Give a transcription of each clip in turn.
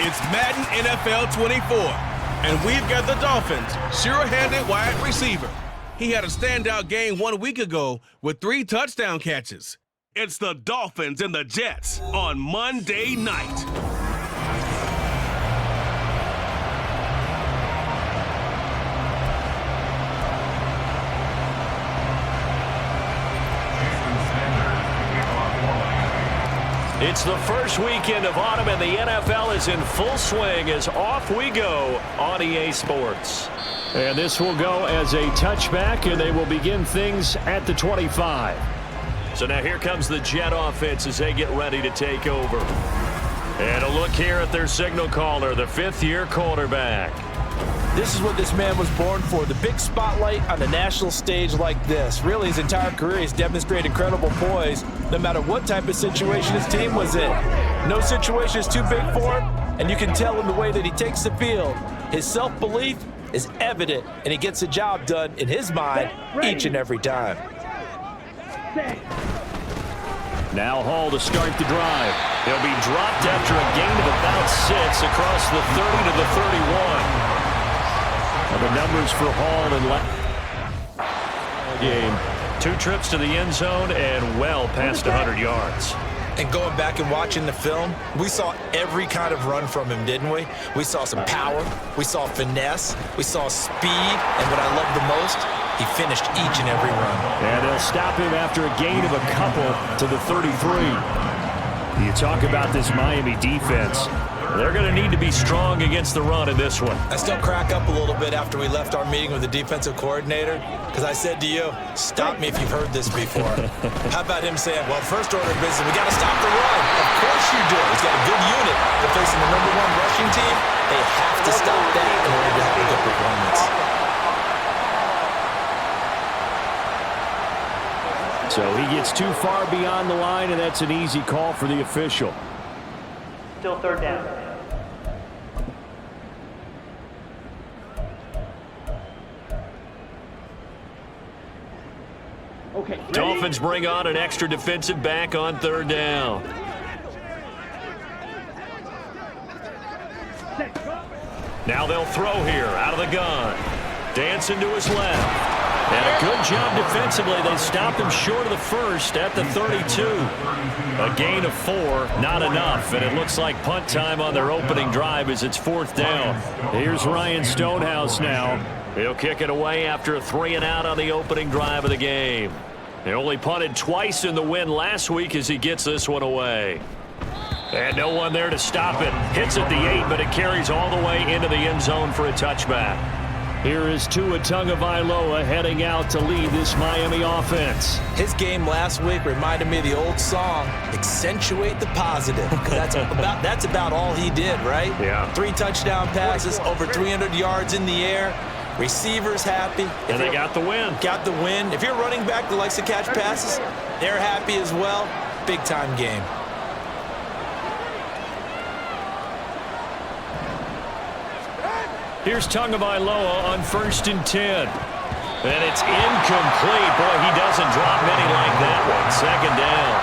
It's Madden NFL 24, and we've got the Dolphins' sure-handed wide receiver. He had a standout game 1 week ago with 3 touchdown catches. It's the Dolphins and the Jets on Monday night. It's the first weekend of autumn, and the NFL is in full swing as off we go on EA Sports. And this will go as a touchback, and they will begin things at the 25. So now here comes the Jet offense as they get ready to take over. And a look here at their signal caller, the fifth-year quarterback. This is what this man was born for, the big spotlight on the national stage like this. Really, his entire career, he's demonstrated incredible poise, no matter what type of situation his team was in. No situation is too big for him, and you can tell in the way that he takes the field. His self-belief is evident, and he gets the job done in his mind each and every time. Now Hall to start the drive. He'll be dropped after a gain of about 6 across the 30 to the 31. The numbers for Hall in game. 2 trips to the end zone and well past 100 yards. And going back and watching the film, we saw every kind of run from him, didn't we? We saw some power, we saw finesse, we saw speed, and what I love the most, he finished each and every run. And they'll stop him after a gain of a couple to the 33. You talk about this Miami defense. They're going to need to be strong against the run in this one. I still crack up a little bit after we left our meeting with the defensive coordinator because I said to you, stop me if you've heard this before. How about him saying, well, first order of business, we got to stop the run. Of course you do. He's got a good unit. They're facing the #1 rushing team. They have to stop that in order to have a good performance. So he gets too far beyond the line, and that's an easy call for the official. Still third down. Okay. Dolphins bring on an extra defensive back on 3rd down. Now they'll throw here out of the gun. Dancing to his left. And a good job defensively. They stopped him short of the first at the 32. A gain of 4, not enough. And it looks like punt time on their opening drive as it's 4th down. Here's Ryan Stonehouse now. He'll kick it away after a 3-and-out on the opening drive of the game. He only punted twice in the win last week as he gets this one away. And no one there to stop it. Hits at the 8, but it carries all the way into the end zone for a touchback. Here is Tua Tagovailoa heading out to lead this Miami offense. His game last week reminded me of the old song, accentuate the positive. Because that's about all he did, right? Yeah. 3 touchdown passes, over 300 yards in the air. Receivers happy. And they got the win. Got the win. If you're a running back that likes to catch passes, they're happy as well. Big-time game. Here's Tagovailoa on 1st and 10. And it's incomplete. Boy, he doesn't drop many like that one. 2nd down.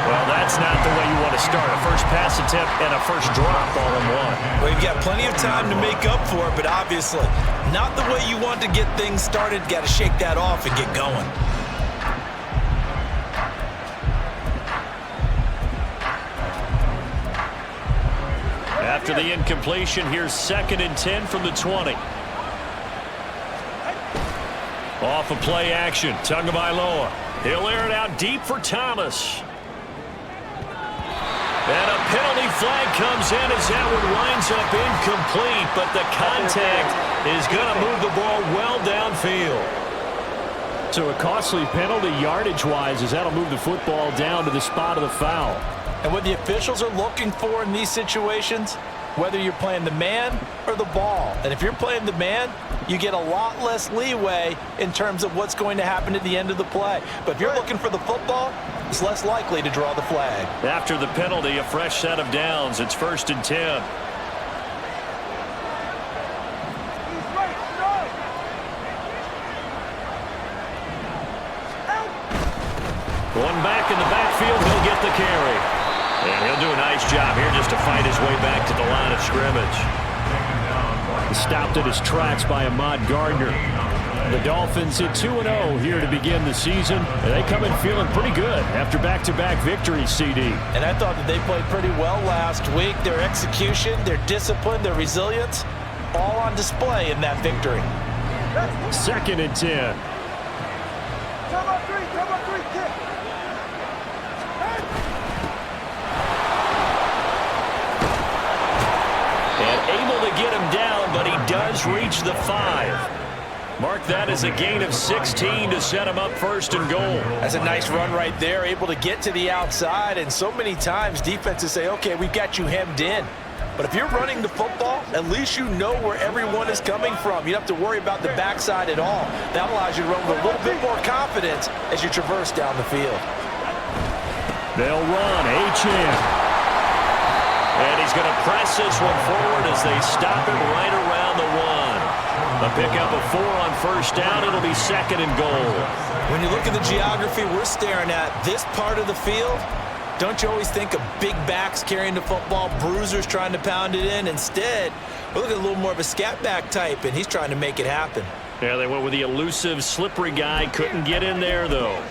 Well, that's not the way you want to start. A first pass attempt and a first drop all in one. Well, you've got plenty of time to make up for it, but obviously not the way you want to get things started. Got to shake that off and get going. After the incompletion, here's 2nd and 10 from the 20. Off of play action, Tagovailoa. He'll air it out deep for Thomas. And a penalty flag comes in as that one winds up incomplete, but the contact is going to move the ball well downfield. So a costly penalty yardage-wise as that'll move the football down to the spot of the foul. And what the officials are looking for in these situations, whether you're playing the man or the ball. And if you're playing the man, you get a lot less leeway in terms of what's going to happen at the end of the play. But if you're looking for the football, it's less likely to draw the flag. After the penalty, a fresh set of downs. It's 1st and 10. One back in the backfield, he'll get the carry. And he'll do a nice job here just to fight his way back to the line of scrimmage. Stopped in his tracks by Ahmad Gardner. The Dolphins hit 2-0 here to begin the season. And they come in feeling pretty good after back-to-back victories, CD. And I thought that they played pretty well last week. Their execution, their discipline, their resilience, all on display in that victory. 2nd and 10. Come on, three, kick. And able to get him down, but he does reach the 5. Mark that as a gain of 16 to set him up 1st and goal. That's a nice run right there, able to get to the outside. And so many times defenses say, okay, we've got you hemmed in. But if you're running the football, at least you know where everyone is coming from. You don't have to worry about the backside at all. That allows you to run with a little bit more confidence as you traverse down the field. They'll run. H.M. And he's going to press this one forward as they stop him right around the 1. A pickup of 4 on 1st down. It'll be 2nd and goal. When you look at the geography we're staring at, this part of the field, don't you always think of big backs carrying the football, bruisers trying to pound it in? Instead, we look at a little more of a scat back type, and he's trying to make it happen. Yeah, they went with the elusive, slippery guy. Couldn't get in there, though.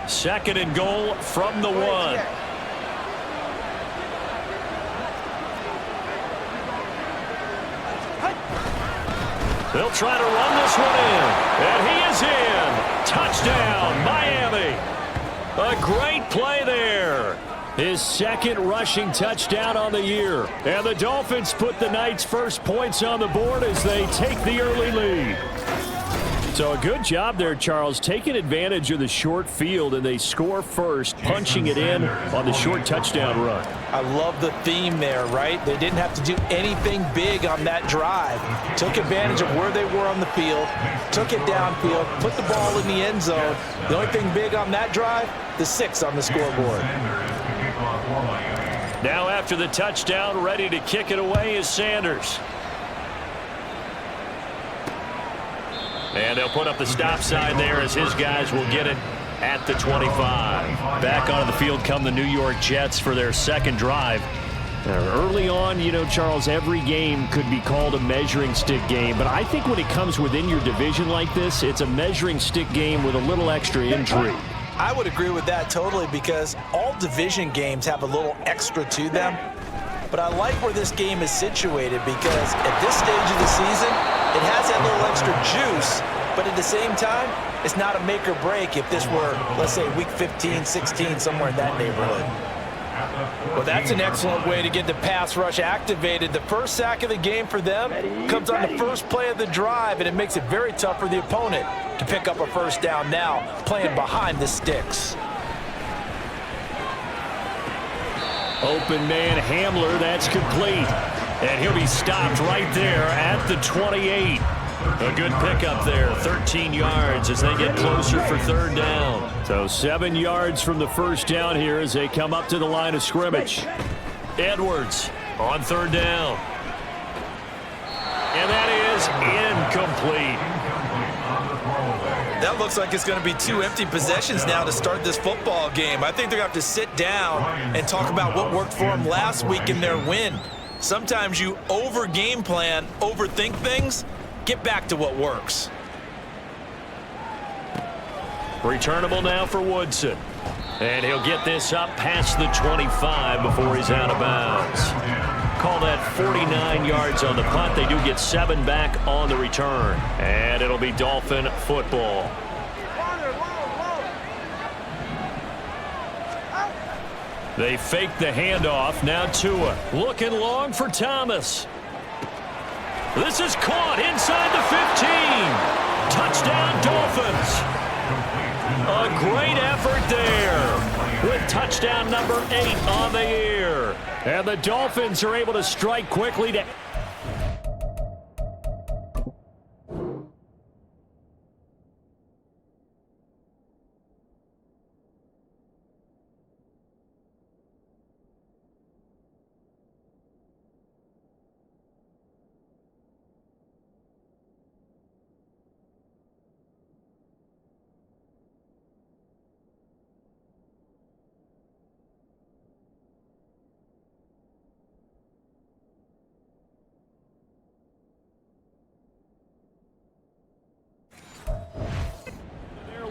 Second and goal from the 1. They'll try to run this one in. And he is in. Touchdown, Miami. A great play there. His 2nd rushing touchdown on the year. And the Dolphins put the Knights' first points on the board as they take the early lead. So a good job there, Charles, taking advantage of the short field, and they score first, punching it in on the short touchdown run. I love the theme there, right? They didn't have to do anything big on that drive. Took advantage of where they were on the field, took it downfield, put the ball in the end zone. The only thing big on that drive, the 6 on the scoreboard. Now after the touchdown, ready to kick it away is Sanders. And they'll put up the stop sign there as his guys will get it at the 25. Back onto the field come the New York Jets for their 2nd drive. Early on, you know, Charles, every game could be called a measuring stick game. But I think when it comes within your division like this, it's a measuring stick game with a little extra intrigue. I would agree with that totally, because all division games have a little extra to them. But I like where this game is situated, because at this stage of the season, it has that little extra juice, but at the same time, it's not a make or break if this were, let's say, week 15, 16, somewhere in that neighborhood. Well, that's an excellent way to get the pass rush activated. The first sack of the game for them comes on the first play of the drive, and it makes it very tough for the opponent to pick up a 1st down now, playing behind the sticks. Open man Hamler, that's complete. And he'll be stopped right there at the 28. A good pickup there, 13 yards as they get closer for 3rd down. So 7 yards from the 1st down here as they come up to the line of scrimmage. Edwards on 3rd down. And that is incomplete. That looks like it's going to be 2 empty possessions now to start this football game. I think they're going to have to sit down and talk about what worked for them last week in their win. Sometimes you over-game plan, overthink things. Get back to what works. Returnable now for Woodson. And he'll get this up past the 25 before he's out of bounds. Call that 49 yards on the punt. They do get 7 back on the return. And it'll be Dolphin football. They fake the handoff. Now Tua looking long for Thomas. This is caught inside the 15. Touchdown Dolphins. A great effort there with touchdown number 8 on the year. And the Dolphins are able to strike quickly to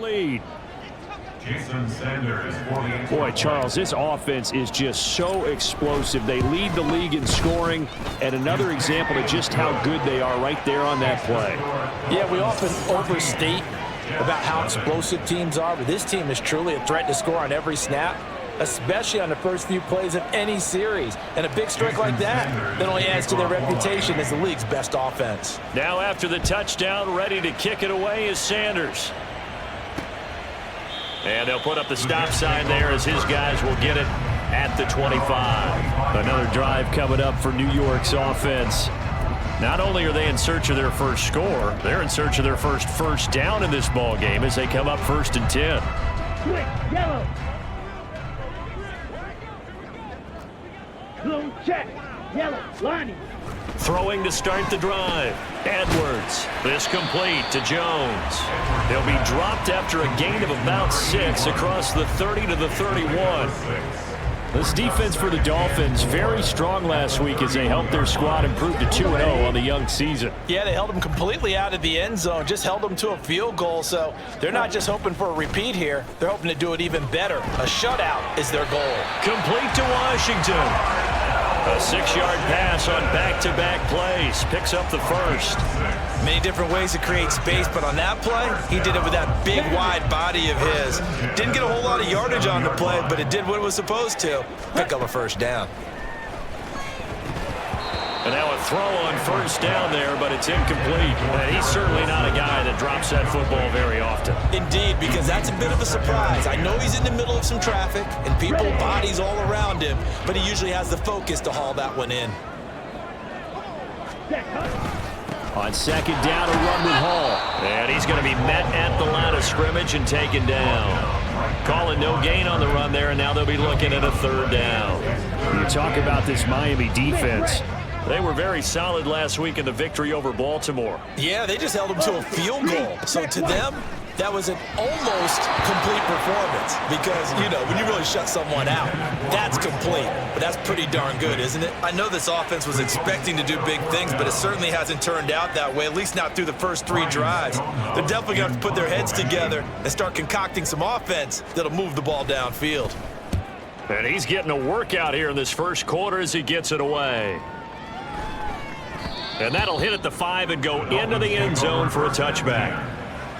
lead. Jason Sanders, 48. Boy, Charles, this offense is just so explosive. They lead the league in scoring, and another example of just how good they are right there on that play. Yeah, we often overstate about how explosive teams are, but this team is truly a threat to score on every snap, especially on the first few plays of any series. And a big strike like that only adds to their reputation as the league's best offense. Now after the touchdown, ready to kick it away is Sanders. And they'll put up the stop sign there as his guys will get it at the 25. Another drive coming up for New York's offense. Not only are they in search of their first score, they're in search of their first down in this ball game as they come up 1st and 10. Quick, yellow. Blue check. Yellow, lining. Throwing to start the drive. Edwards. This complete to Jones. They'll be dropped after a gain of about 6 across the 30 to the 31. This defense for the Dolphins, very strong last week as they helped their squad improve to 2-0 on the young season. Yeah, they held them completely out of the end zone, just held them to a field goal. So they're not just hoping for a repeat here. They're hoping to do it even better. A shutout is their goal. Complete to Washington. A 6-yard pass on back-to-back plays. Picks up the first. Many different ways to create space, but on that play, he did it with that big, wide body of his. Didn't get a whole lot of yardage on the play, but it did what it was supposed to. Pick up a first down. And now a throw on first down there, but it's incomplete. And he's certainly not a guy that drops that football very often. Indeed, because that's a bit of a surprise. I know he's in the middle of some traffic and people, bodies all around him, but he usually has the focus to haul that one in. On 2nd down, a run with Hall. And he's going to be met at the line of scrimmage and taken down. Calling no gain on the run there, and now they'll be looking at a 3rd down. You talk about this Miami defense. They were very solid last week in the victory over Baltimore. Yeah, they just held them to a field goal. So to them, that was an almost complete performance because, you know, when you really shut someone out, that's complete. But that's pretty darn good, isn't it? I know this offense was expecting to do big things, but it certainly hasn't turned out that way, at least not through the first 3 drives. They're definitely going to have to put their heads together and start concocting some offense that'll move the ball downfield. And he's getting a workout here in this first quarter as he gets it away. And that'll hit at the 5 and go into the end zone for a touchback.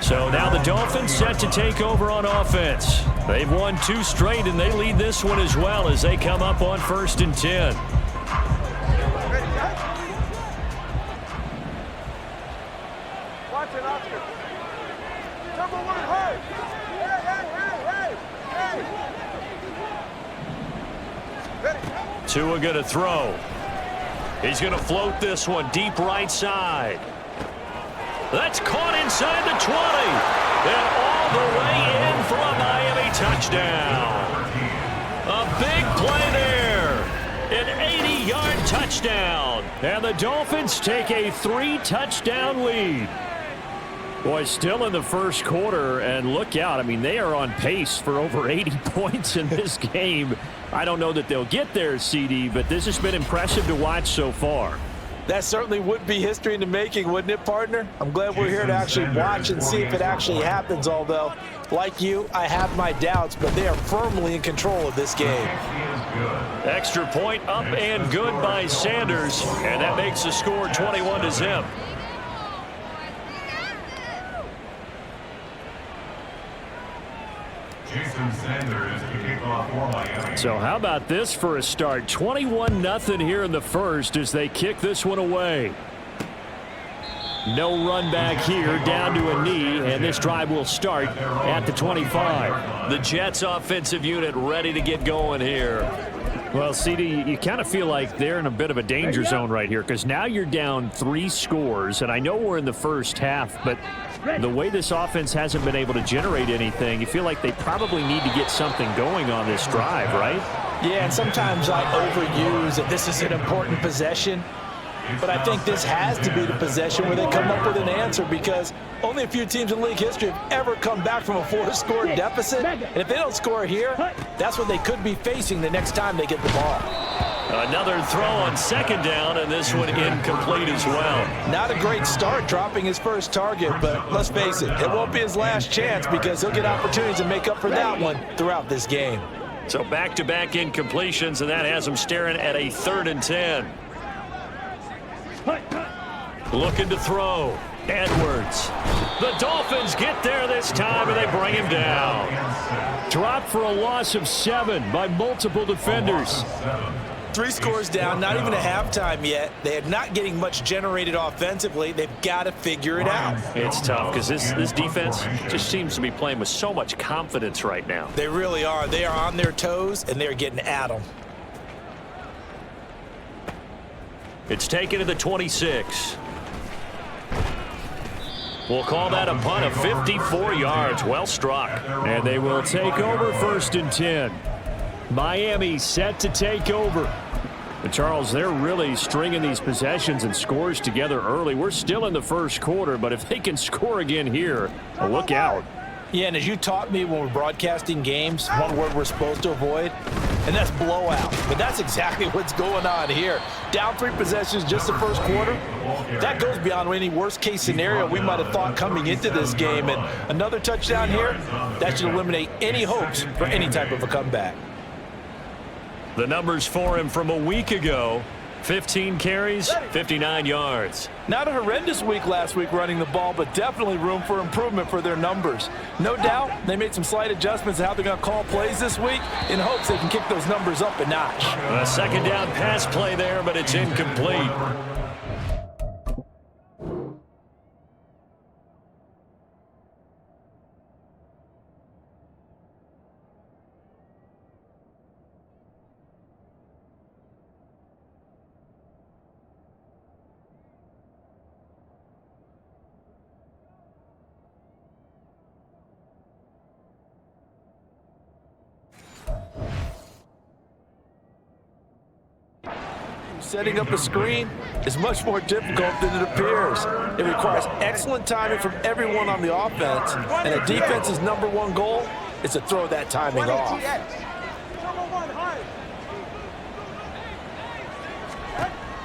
So now the Dolphins set to take over on offense. They've won 2 straight, and they lead this one as well as they come up on 1st and 10. Watch it, Oscar. Number 1, hard. Hey. Ready. Tua going to throw. He's going to float this one deep right side. That's caught inside the 20. And all the way in for a Miami touchdown. A big play there. An 80-yard touchdown. And the Dolphins take a 3-touchdown lead. Boy, still in the first quarter, and look out. I mean, they are on pace for over 80 points in this game. I don't know that they'll get there, CD, but this has been impressive to watch so far. That certainly would be history in the making, wouldn't it, partner? I'm glad we're here to actually watch and see if it actually happens, although, like you, I have my doubts, but they are firmly in control of this game. Extra point up and good by Sanders, and that makes the score 21-0. Jason Sanders to kick off for Miami. So how about this for a start? 21-0 here in the first as they kick this one away. No run back here, down to a knee, and this drive will start at the 25. The Jets offensive unit ready to get going here. Well, CD, you kind of feel like they're in a bit of a danger zone right here because now you're down 3 scores, and I know we're in the first half, but the way this offense hasn't been able to generate anything, you feel like they probably need to get something going on this drive, right? Yeah, and sometimes I overuse that this is an important possession. But I think this has to be the possession where they come up with an answer because only a few teams in league history have ever come back from a 4-score deficit. And if they don't score here, that's what they could be facing the next time they get the ball. Another throw on second down, and this one incomplete as well. Not a great start dropping his first target, but let's face it, it won't be his last chance because he'll get opportunities to make up for that one throughout this game. So back-to-back incompletions, and that has him staring at a 3rd and 10. Looking to throw. Edwards. The Dolphins get there this time, and they bring him down. Dropped for a loss of 7 by multiple defenders. 3 scores down, not even a halftime yet. They are not getting much generated offensively. They've got to figure it out. It's tough because this defense just seems to be playing with so much confidence right now. They really are. They are on their toes, and they're getting at them. It's taken to the 26. We'll call that a punt of 54 yards. Well struck. And they will take over 1st and 10. Miami set to take over. But Charles, they're really stringing these possessions and scores together early. We're still in the first quarter, but if they can score again here, look out. Yeah, and as you taught me when we're broadcasting games, one word we're supposed to avoid, and that's blowout. But that's exactly what's going on here. Down 3 possessions just the first quarter. That goes beyond any worst-case scenario we might have thought coming into this game. And another touchdown here, that should eliminate any hopes for any type of a comeback. The numbers for him from a week ago: 15 carries, 59 yards. Not a horrendous week last week running the ball, but definitely room for improvement for their numbers. No doubt they made some slight adjustments to how they're going to call plays this week in hopes they can kick those numbers up a notch. A second down pass play there, but it's incomplete. Setting up a screen is much more difficult than it appears. It requires excellent timing from everyone on the offense, and a defense's #1 goal is to throw that timing off.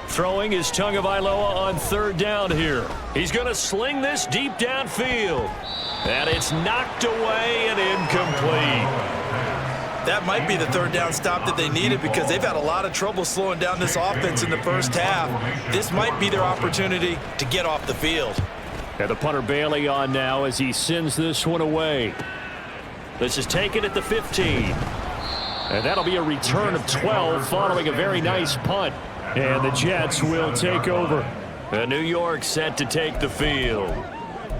Throwing is Tagovailoa on 3rd down here. He's going to sling this deep downfield. And it's knocked away and incomplete. That might be the 3rd down stop that they needed because they've had a lot of trouble slowing down this offense in the first half. This might be their opportunity to get off the field. And the punter Bailey on now as he sends this one away. This is taken at the 15. And that'll be a return of 12 following a very nice punt. And the Jets will take over. And New York set to take the field.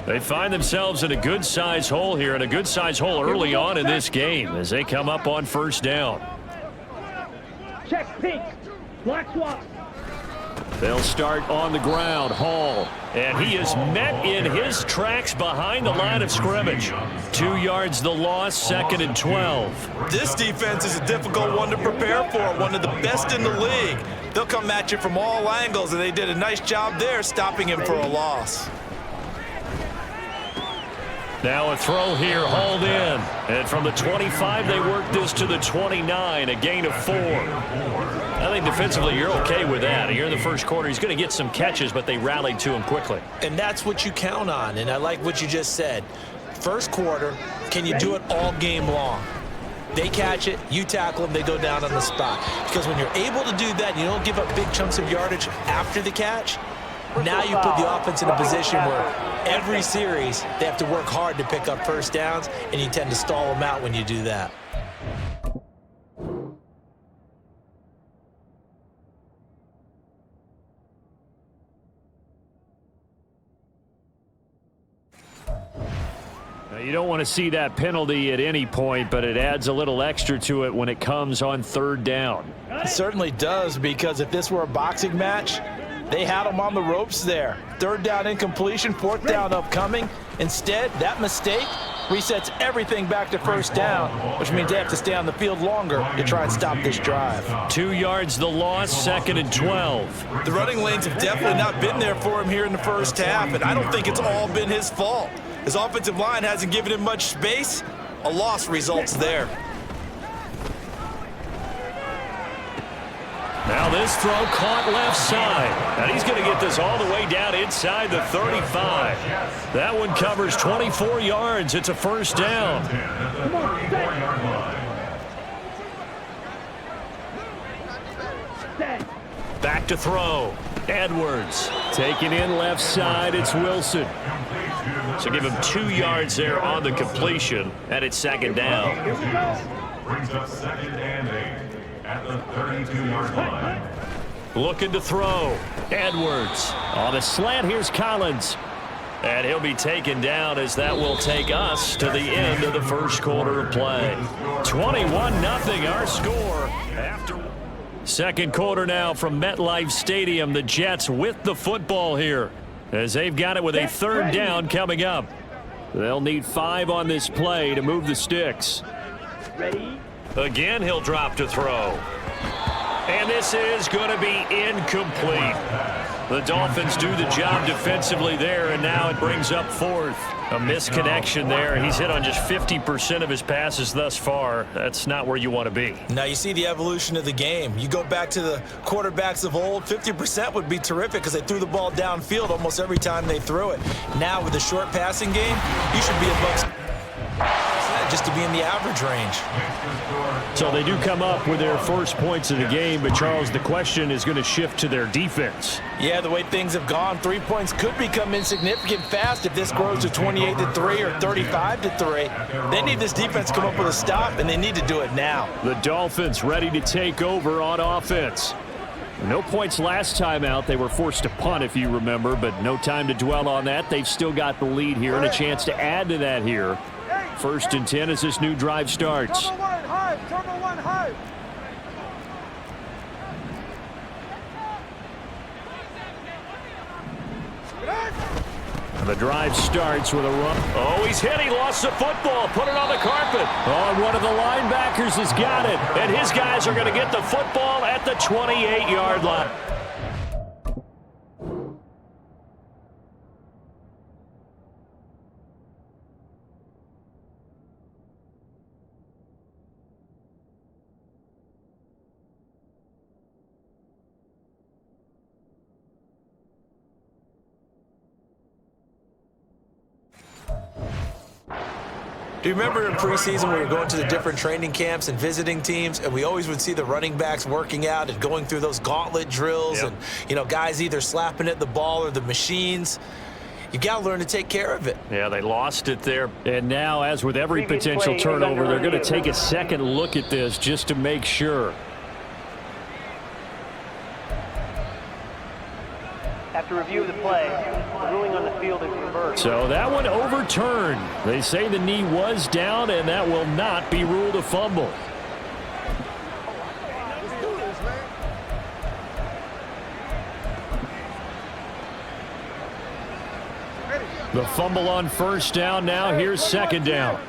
They find themselves in a good-sized hole here, and a good-sized hole early on in this game as they come up on 1st down. Check pink. Black swap. They'll start on the ground. Hall. And he is met in his tracks behind the line of scrimmage. 2 yards the loss, 2nd and 12. This defense is a difficult one to prepare for, one of the best in the league. They'll come at you from all angles, and they did a nice job there stopping him for a loss. Now a throw here, hauled in. And from the 25, they work this to the 29, a gain of 4. I think defensively you're okay with that. Here in the first quarter, he's going to get some catches, but they rallied to him quickly. And that's what you count on, and I like what you just said. First quarter, can you do it all game long? They catch it, you tackle them, they go down on the spot. Because when you're able to do that, you don't give up big chunks of yardage after the catch, now you put the offense in a position where every series they have to work hard to pick up 1st downs, and you tend to stall them out when you do that. You don't want to see that penalty at any point, but it adds a little extra to it when it comes on 3rd down. It certainly does, because if this were a boxing match, they had them on the ropes there. 3rd down incompletion, 4th down upcoming. Instead, that mistake resets everything back to 1st down, which means they have to stay on the field longer to try and stop this drive. 2 yards the loss, 2nd and 12. The running lanes have definitely not been there for him here in the first half, and I don't think it's all been his fault. His offensive line hasn't given him much space. A loss results there. Now this throw caught left side. And he's going to get this all the way down inside the 35. That one covers 24 yards. It's a first down. Come on, set. Back to throw. Edwards taking in left side. It's Wilson. So give him 2 yards there on the completion, and it's second down. Brings up 2nd and 8 at the 32-yard line. Looking to throw. Edwards. On the slant, here's Collins. And he'll be taken down as that will take us to the end of the first quarter of play. 21-0 our score. After second quarter now from MetLife Stadium. The Jets with the football here as they've got it with a third down coming up. They'll need 5 on this play to move the sticks. Ready? Again, he'll drop to throw. And this is going to be incomplete. The Dolphins do the job defensively there, and now it brings up 4th. A misconnection there. He's hit on just 50% of his passes thus far. That's not where you want to be. Now you see the evolution of the game. You go back to the quarterbacks of old, 50% would be terrific because they threw the ball downfield almost every time they threw it. Now with the short passing game, you should be above just to be in the average range. So they do come up with their first points of the game, but Charles, the question is going to shift to their defense. Yeah, the way things have gone, 3 points could become insignificant fast if this grows to 28-3 or 35-3. They need this defense to come up with a stop, and they need to do it now. The Dolphins ready to take over on offense. No points last time out. They were forced to punt, if you remember, but no time to dwell on that. They've still got the lead here and a chance to add to that here. 1st and 10 as this new drive starts. Turbo one high. The drive starts with a run. Oh, he's hit. He lost the football. Put it on the carpet. Oh, one of the linebackers has got it. And his guys are going to get the football at the 28-yard line. Do you remember in preseason we were going to the different training camps and visiting teams, and we always would see the running backs working out and going through those gauntlet drills, and guys either slapping at the ball or the machines. You got to learn to take care of it. Yeah, they lost it there. And now, as with every potential turnover, they're going to take a second look at this just to make sure. After review of the play, the ruling on the field is reversed. So that one overturned. They say the knee was down, and that will not be ruled a fumble. The fumble on first down. Now here's second down.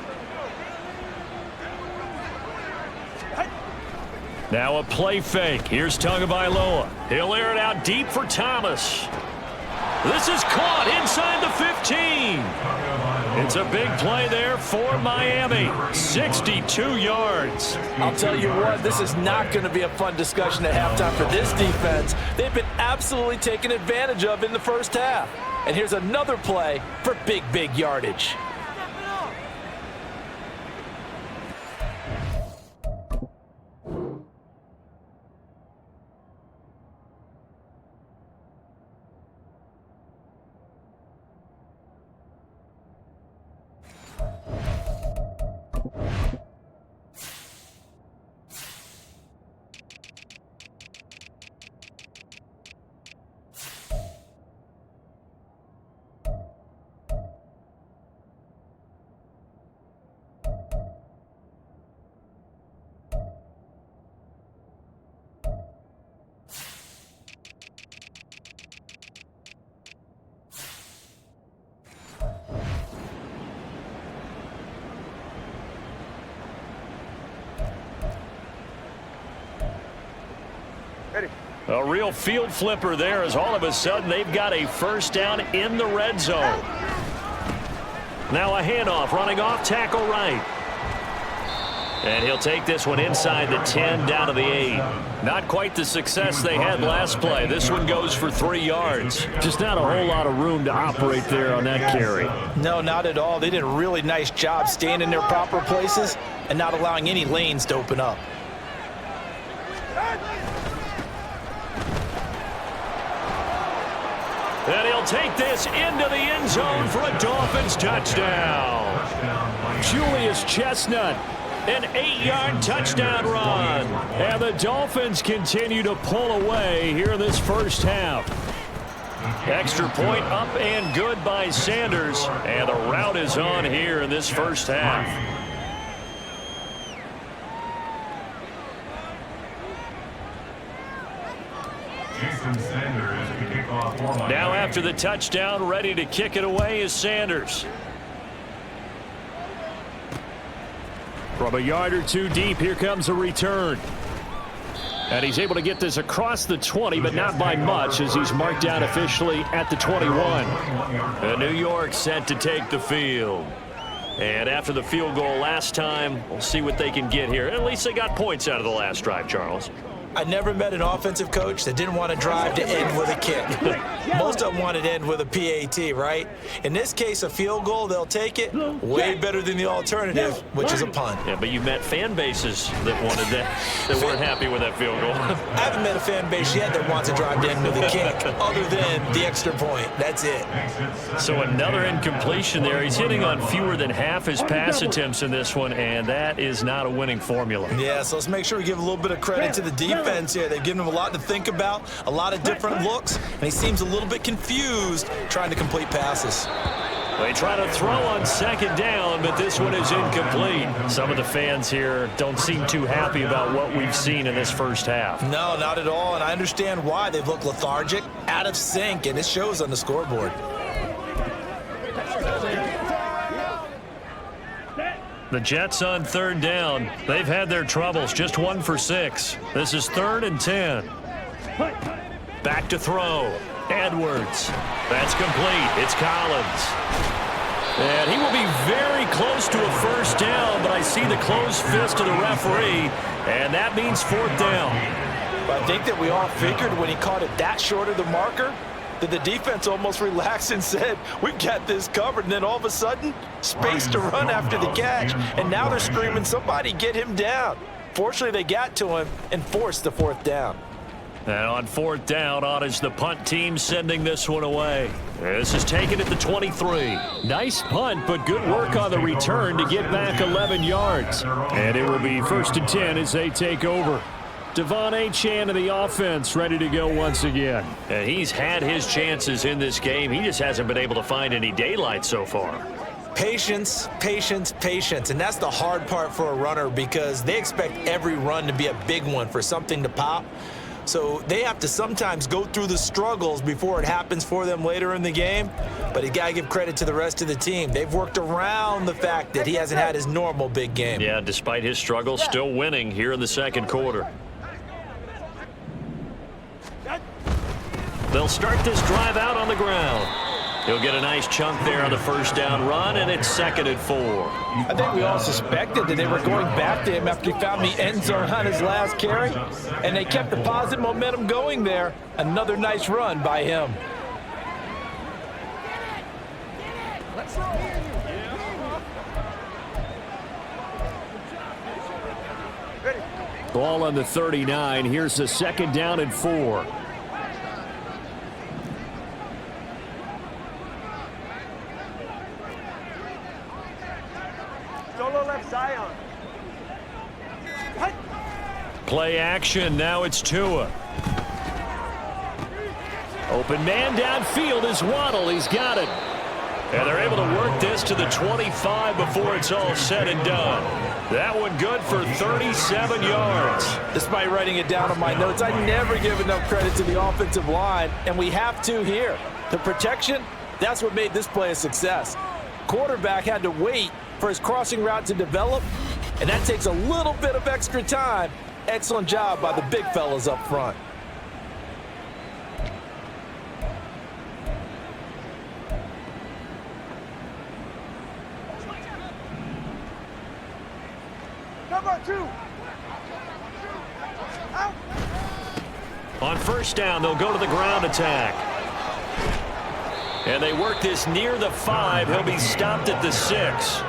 Now a play fake. Here's Tagovailoa. He'll air it out deep for Thomas. This is caught inside the 15. It's a big play there for Miami. 62 yards. I'll tell you what, this is not going to be a fun discussion at halftime for this defense. They've been absolutely taken advantage of in the first half. And here's another play for big yardage. A real field flipper there as all of a sudden they've got a first down in the red zone. Now a handoff running off tackle right. And he'll take this one inside the 10 down to the 8. Not quite the success they had last play. This one goes for 3 yards. Just not a whole lot of room to operate there on that carry. No, not at all. They did a really nice job staying in their proper places and not allowing any lanes to open up. And he'll take this into the end zone for a Dolphins touchdown. Julius Chestnut, an 8-yard touchdown run. And the Dolphins continue to pull away here in this first half. Extra point up and good by Sanders. And the route is on here in this first half. Now after the touchdown, ready to kick it away is Sanders. From a yard or two deep, here comes a return. And he's able to get this across the 20, but not by much, as he's marked down officially at the 21. And New York set to take the field. And after the field goal last time, we'll see what they can get here. At least they got points out of the last drive, Charles. I never met an offensive coach that didn't want to drive to end with a kick. Most of them wanted to end with a PAT, right? In this case, a field goal, they'll take it. Way better than the alternative, which is a punt. Yeah, but you met fan bases that wanted that, that weren't happy with that field goal. I haven't met a fan base yet that wants to drive to end with a kick, other than the extra point. That's it. So another incompletion there. He's hitting on fewer than half his pass attempts in this one, and that is not a winning formula. Yeah, so let's make sure we give a little bit of credit to the defense here. They've given him a lot to think about, a lot of different looks, and he seems a little bit confused trying to complete passes. They try to throw on second down, but this one is incomplete. Some of the fans here don't seem too happy about what we've seen in this first half. No, not at all, and I understand why. They've looked lethargic, out of sync, and it shows on the scoreboard. The Jets on third down. They've had their troubles, just 1 for 6. This is 3rd and 10. Back to throw. Edwards. That's complete. It's Collins. And he will be very close to a first down, but I see the closed fist of the referee, and that means 4th down. But I think that we all figured when he caught it that short of the marker, that the defense almost relaxed and said, we've got this covered. And then all of a sudden, space to run after the catch. And now they're screaming, somebody get him down. Fortunately, they got to him and forced the 4th down. And on 4th down, on is the punt team sending this one away. This is taken at the 23. Nice punt, but good work on the return to get back 11 yards. And it will be 1st and 10 as they take over. Devon Achane of the offense ready to go once again. And he's had his chances in this game. He just hasn't been able to find any daylight so far. Patience, patience, patience. And that's the hard part for a runner because they expect every run to be a big one for something to pop. So they have to sometimes go through the struggles before it happens for them later in the game. But you got to give credit to the rest of the team. They've worked around the fact that he hasn't had his normal big game. Yeah, despite his struggles, still winning here in the second quarter. They'll start this drive out on the ground. He'll get a nice chunk there on the first down run, and it's 2nd and 4. I think we all suspected that they were going back to him after he found the end zone on his last carry, and they kept the positive momentum going there. Another nice run by him. Ball on the 39. Here's the 2nd down and 4. Play action. Now it's Tua. Open man downfield is Waddle. He's got it. And they're able to work this to the 25 before it's all said and done. That one good for 37 yards. Despite writing it down on my notes, I never give enough credit to the offensive line, and we have to here. The protection, that's what made this play a success. Quarterback had to wait for his crossing route to develop, and that takes a little bit of extra time. Excellent job by the big fellas up front. Cover 2. Out. On first down, they'll go to the ground attack. And they work this near the 5. He'll be stopped at the 6.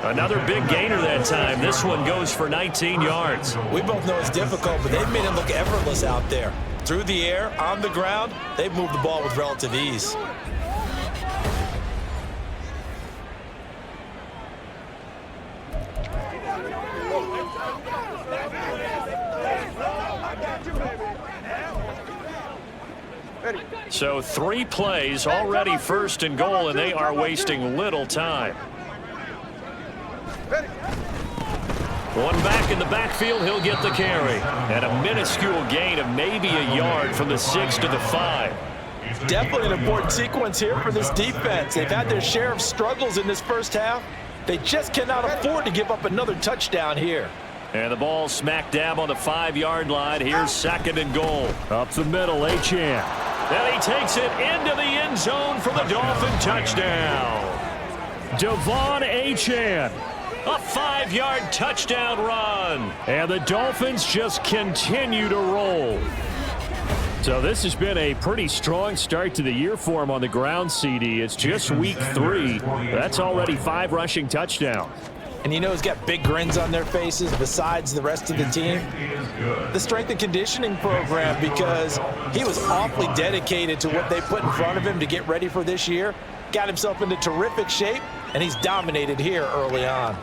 Another big gainer that time. This one goes for 19 yards. We both know it's difficult, but they've made it look effortless out there. Through the air, on the ground, they've moved the ball with relative ease. So 3 plays, already first and goal, and they are wasting little time. One back in the backfield, he'll get the carry. And a minuscule gain of maybe a yard from the 6 to the 5. Definitely an important sequence here for this defense. They've had their share of struggles in this first half. They just cannot afford to give up another touchdown here. And the ball smack dab on the 5-yard line. Here's second and goal. Up the middle, Achane. And he takes it into the end zone for the Dolphin touchdown. Devon Achane. A 5-yard touchdown run. And the Dolphins just continue to roll. So this has been a pretty strong start to the year for him on the ground, CD. It's just week 3. That's already 5 rushing touchdowns. And you know he's got big grins on their faces besides the rest of the team. The strength and conditioning program, because he was awfully dedicated to what they put in front of him to get ready for this year. Got himself into terrific shape, and he's dominated here early on.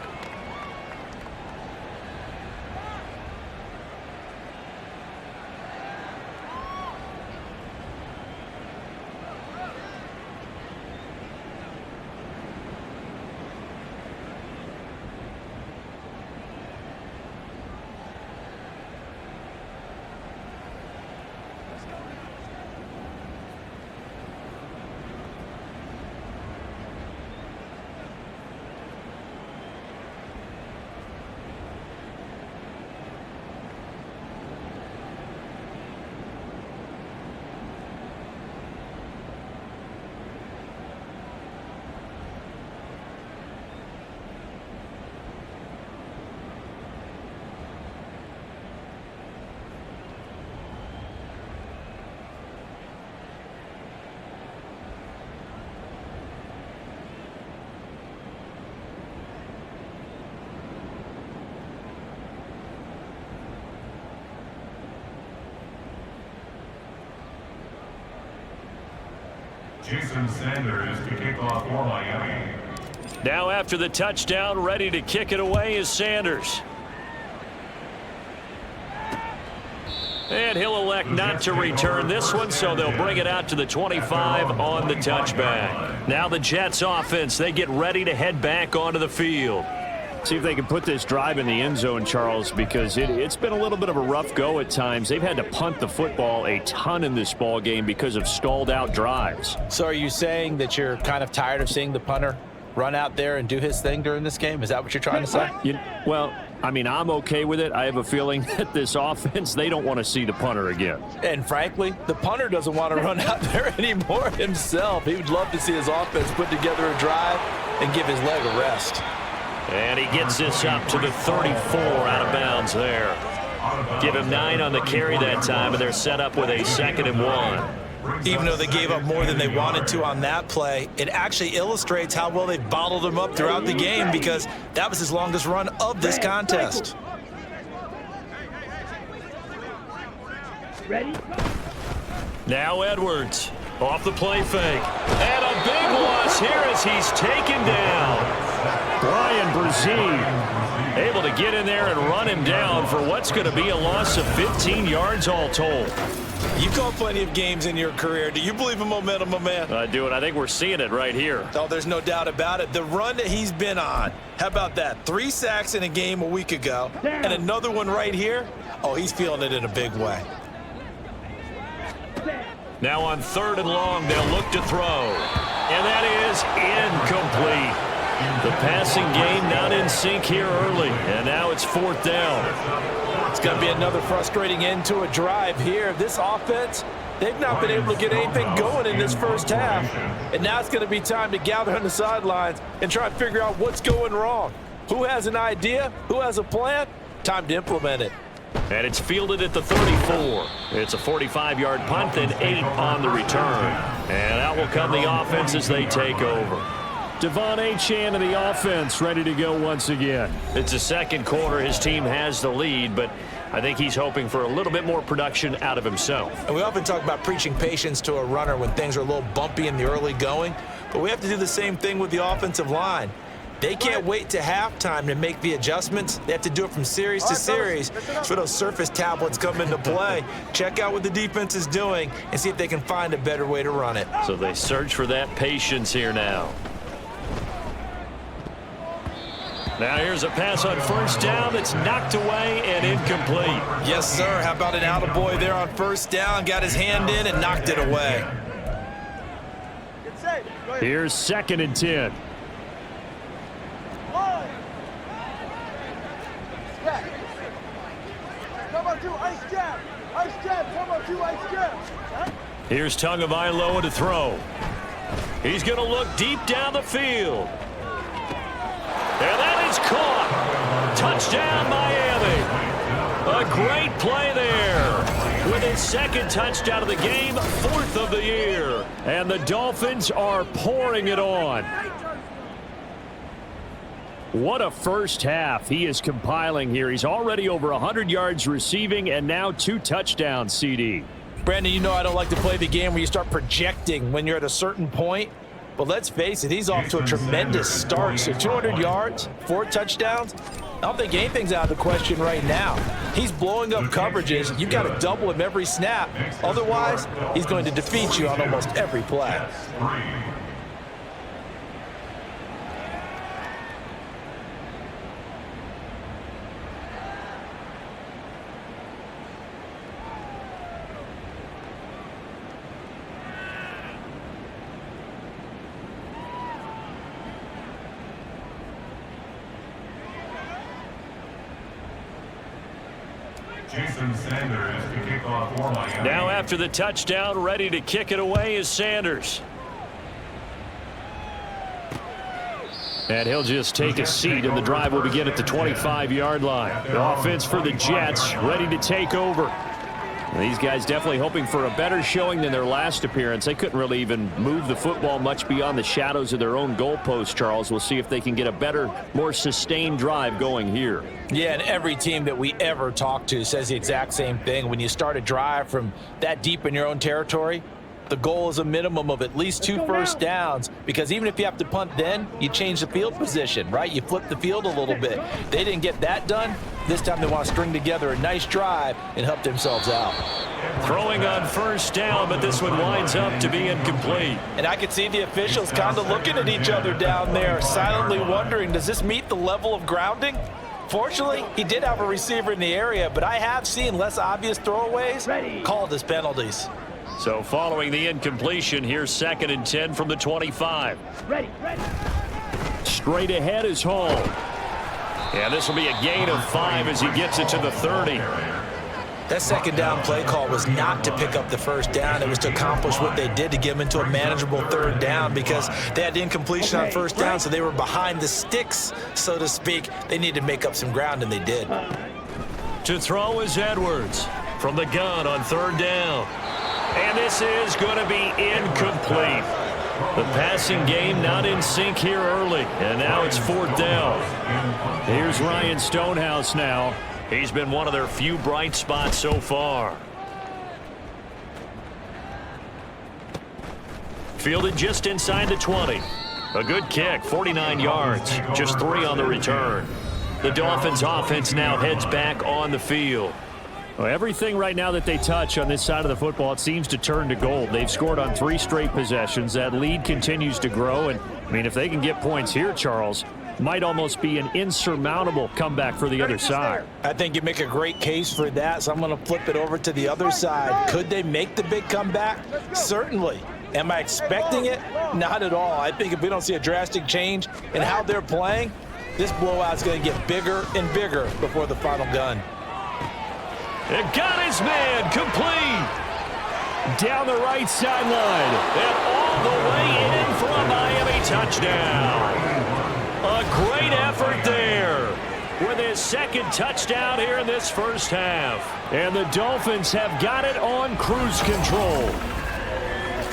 Jason Sanders to kick off for Miami. Now after the touchdown, ready to kick it away is Sanders. And he'll elect not to return this one, so they'll bring it out to the 25 on the touchback. Now the Jets offense, they get ready to head back onto the field. See if they can put this drive in the end zone, Charles, because it's been a little bit of a rough go at times. They've had to punt the football a ton in this ball game because of stalled out drives. So are you saying that you're kind of tired of seeing the punter run out there and do his thing during this game? Is that what you're trying to say? Well, I mean, I'm okay with it. I have a feeling that this offense, they don't want to see the punter again. And frankly, the punter doesn't want to run out there anymore himself. He would love to see his offense put together a drive and give his leg a rest. And he gets this up to the 34 out of bounds there. Give him 9 on the carry that time, and they're set up with a 2nd and 1. Even though they gave up more than they wanted to on that play, it actually illustrates how well they bottled him up throughout the game, because that was his longest run of this contest. Ready? Now Edwards off the play fake. And a big loss here as he's taken down. Brian Brzee able to get in there and run him down for what's going to be a loss of 15 yards all told. You've called plenty of games in your career. Do you believe in momentum, my man? I do, and I think we're seeing it right here. Oh, there's no doubt about it. The run that he's been on, how about that? 3 sacks in a game a week ago, and another one right here. Oh, he's feeling it in a big way. Now on 3rd and long, they'll look to throw. And that is incomplete. The passing game not in sync here early, and now it's 4th down. It's going to be another frustrating end to a drive here. This offense, they've not been able to get anything going in this first half. And now it's going to be time to gather on the sidelines and try and figure out what's going wrong. Who has an idea? Who has a plan? Time to implement it. And it's fielded at the 34. It's a 45-yard punt and 8 on the return. And out will come the offense as they take over. Devon Achane and the offense ready to go once again. It's the second quarter. His team has the lead, but I think he's hoping for a little bit more production out of himself. And we often talk about preaching patience to a runner when things are a little bumpy in the early going, but we have to do the same thing with the offensive line. They can't wait to halftime to make the adjustments. They have to do it from series to series. That's where those surface tablets come into play. Check out what the defense is doing and see if they can find a better way to run it. So they search for that patience here now. Now here's a pass on first down that's knocked away and incomplete. Yes, sir. How about an attaboy there on first down? Got his hand in and knocked it away. Here's 2nd and 10. Here's Tagovailoa to throw. He's going to look deep down the field. And that is caught. Touchdown, Miami. A great play there. With his 2nd touchdown of the game, 4th of the year. And the Dolphins are pouring it on. What a first half he is compiling here. He's already over 100 yards receiving and now 2 touchdowns, CD. Brandon, you know I don't like to play the game where you start projecting when you're at a certain point. But let's face it, he's off to a tremendous start. So 200 yards, 4 touchdowns. I don't think anything's out of the question right now. He's blowing up coverages. You've got to double him every snap. Otherwise, he's going to defeat you on almost every play. Jason Sanders to kick off for Miami. Now after the touchdown, ready to kick it away is Sanders. And he'll just take a seat, and the drive will begin at the 25-yard line. The offense for the Jets ready to take over. These guys definitely hoping for a better showing than their last appearance. They couldn't really even move the football much beyond the shadows of their own goalpost, Charles. We'll see if they can get a better, more sustained drive going here. Yeah, and every team that we ever talk to says the exact same thing. When you start a drive from that deep in your own territory, the goal is a minimum of at least 2 first downs, because even if you have to punt then, you change the field position, right? You flip the field a little bit. They didn't get that done. This time they want to string together a nice drive and help themselves out. Throwing on first down, but this one winds up to be incomplete. And I could see the officials kind of looking at each other down there, silently wondering, does this meet the level of grounding? Fortunately, he did have a receiver in the area, but I have seen less obvious throwaways called as penalties. So following the incompletion, here's 2nd and 10 from the 25. Ready. Straight ahead is Hall. And this will be a gain of 5 as he gets it to the 30. That second down play call was not to pick up the first down. It was to accomplish what they did to get them into a manageable 3rd down, because they had incompletion on first down, so they were behind the sticks, so to speak. They needed to make up some ground, and they did. To throw is Edwards from the gun on 3rd down. And this is going to be incomplete. The passing game not in sync here early, and now it's 4th down. Here's Ryan Stonehouse now. He's been one of their few bright spots so far. Fielded just inside the 20. A good kick, 49 yards, just 3 on the return. The Dolphins offense now heads back on the field. Well, everything right now that they touch on this side of the football, it seems to turn to gold. They've scored on 3 straight possessions. That lead continues to grow. And, I mean, if they can get points here, Charles, might almost be an insurmountable comeback for the other side. I think you make a great case for that, so I'm going to flip it over to the other side. Could they make the big comeback? Certainly. Am I expecting it? Not at all. I think if we don't see a drastic change in how they're playing, this blowout's going to get bigger and bigger before the final gun. It got his man complete. Down the right sideline. And all the way in for a Miami touchdown. A great effort there. with his second touchdown here in this first half. And the Dolphins have got it on cruise control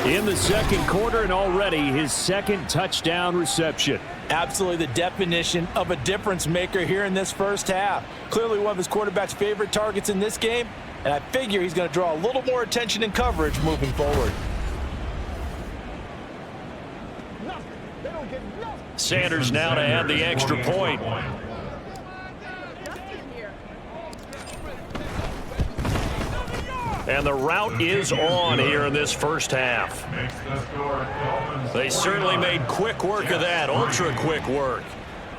in the second quarter, and already his second touchdown reception. Absolutely the definition of a difference maker here in this first half. Clearly one of his quarterback's favorite targets in this game, and I figure he's going to draw a little more attention and coverage moving forward. Sanders now to add the extra point. And the route is on here in this first half. They certainly made quick work of that, ultra quick work.